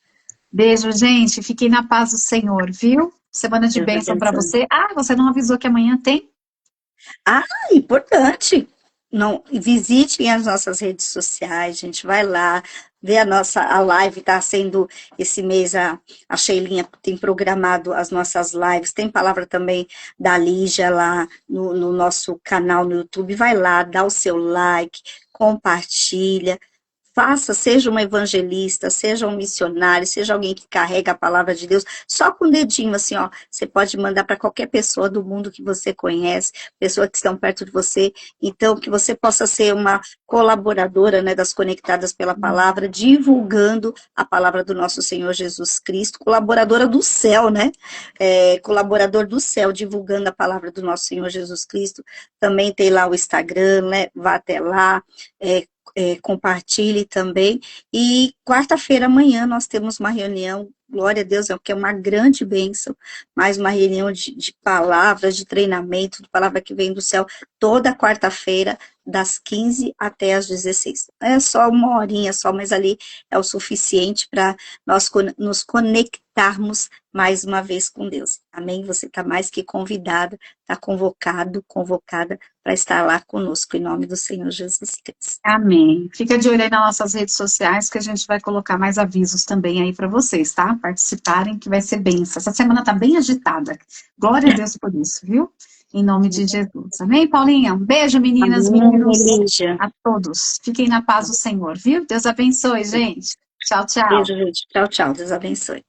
Beijo, gente. Fiquem na paz do Senhor, viu? Semana de Deus bênção para abençoe. você. Ah, você não avisou que amanhã tem? Importante. Não, visitem as nossas redes sociais, gente, vai lá, vê a live está sendo, esse mês a Sheilinha tem programado as nossas lives, tem palavra também da Lígia lá no nosso canal no YouTube, vai lá, dá o seu like, compartilha, faça, seja uma evangelista, seja um missionário, seja alguém que carrega a palavra de Deus, só com o dedinho assim, ó, você pode mandar para qualquer pessoa do mundo que você conhece, pessoas que estão perto de você, então que você possa ser uma colaboradora, né, das Conectadas pela Palavra, divulgando a palavra do nosso Senhor Jesus Cristo, colaboradora do céu, né, colaborador do céu, divulgando a palavra do nosso Senhor Jesus Cristo, também tem lá o Instagram, né, vá até lá, compartilhe também. E quarta-feira, amanhã, nós temos uma reunião, glória a Deus, que é uma grande bênção, mais uma reunião de palavras, de treinamento, de palavra que vem do céu, toda quarta-feira, das 15 até as 16. É só uma horinha só, mas ali é o suficiente para nós nos conectarmos mais uma vez com Deus. Amém? Você está mais que convidado, está convocado, convocada para estar lá conosco, em nome do Senhor Jesus Cristo. Amém. Fica de olho aí nas nossas redes sociais, que a gente vai colocar mais avisos também aí para vocês, tá? Participarem, que vai ser bênção. Essa semana tá bem agitada. Glória a Deus por isso, viu? Em nome de Jesus. Amém, Paulinha? Um beijo, meninas, meninos, a todos. Fiquem na paz do Senhor, viu? Deus abençoe, gente. Tchau, tchau. Beijo, gente. Tchau, tchau. Deus abençoe.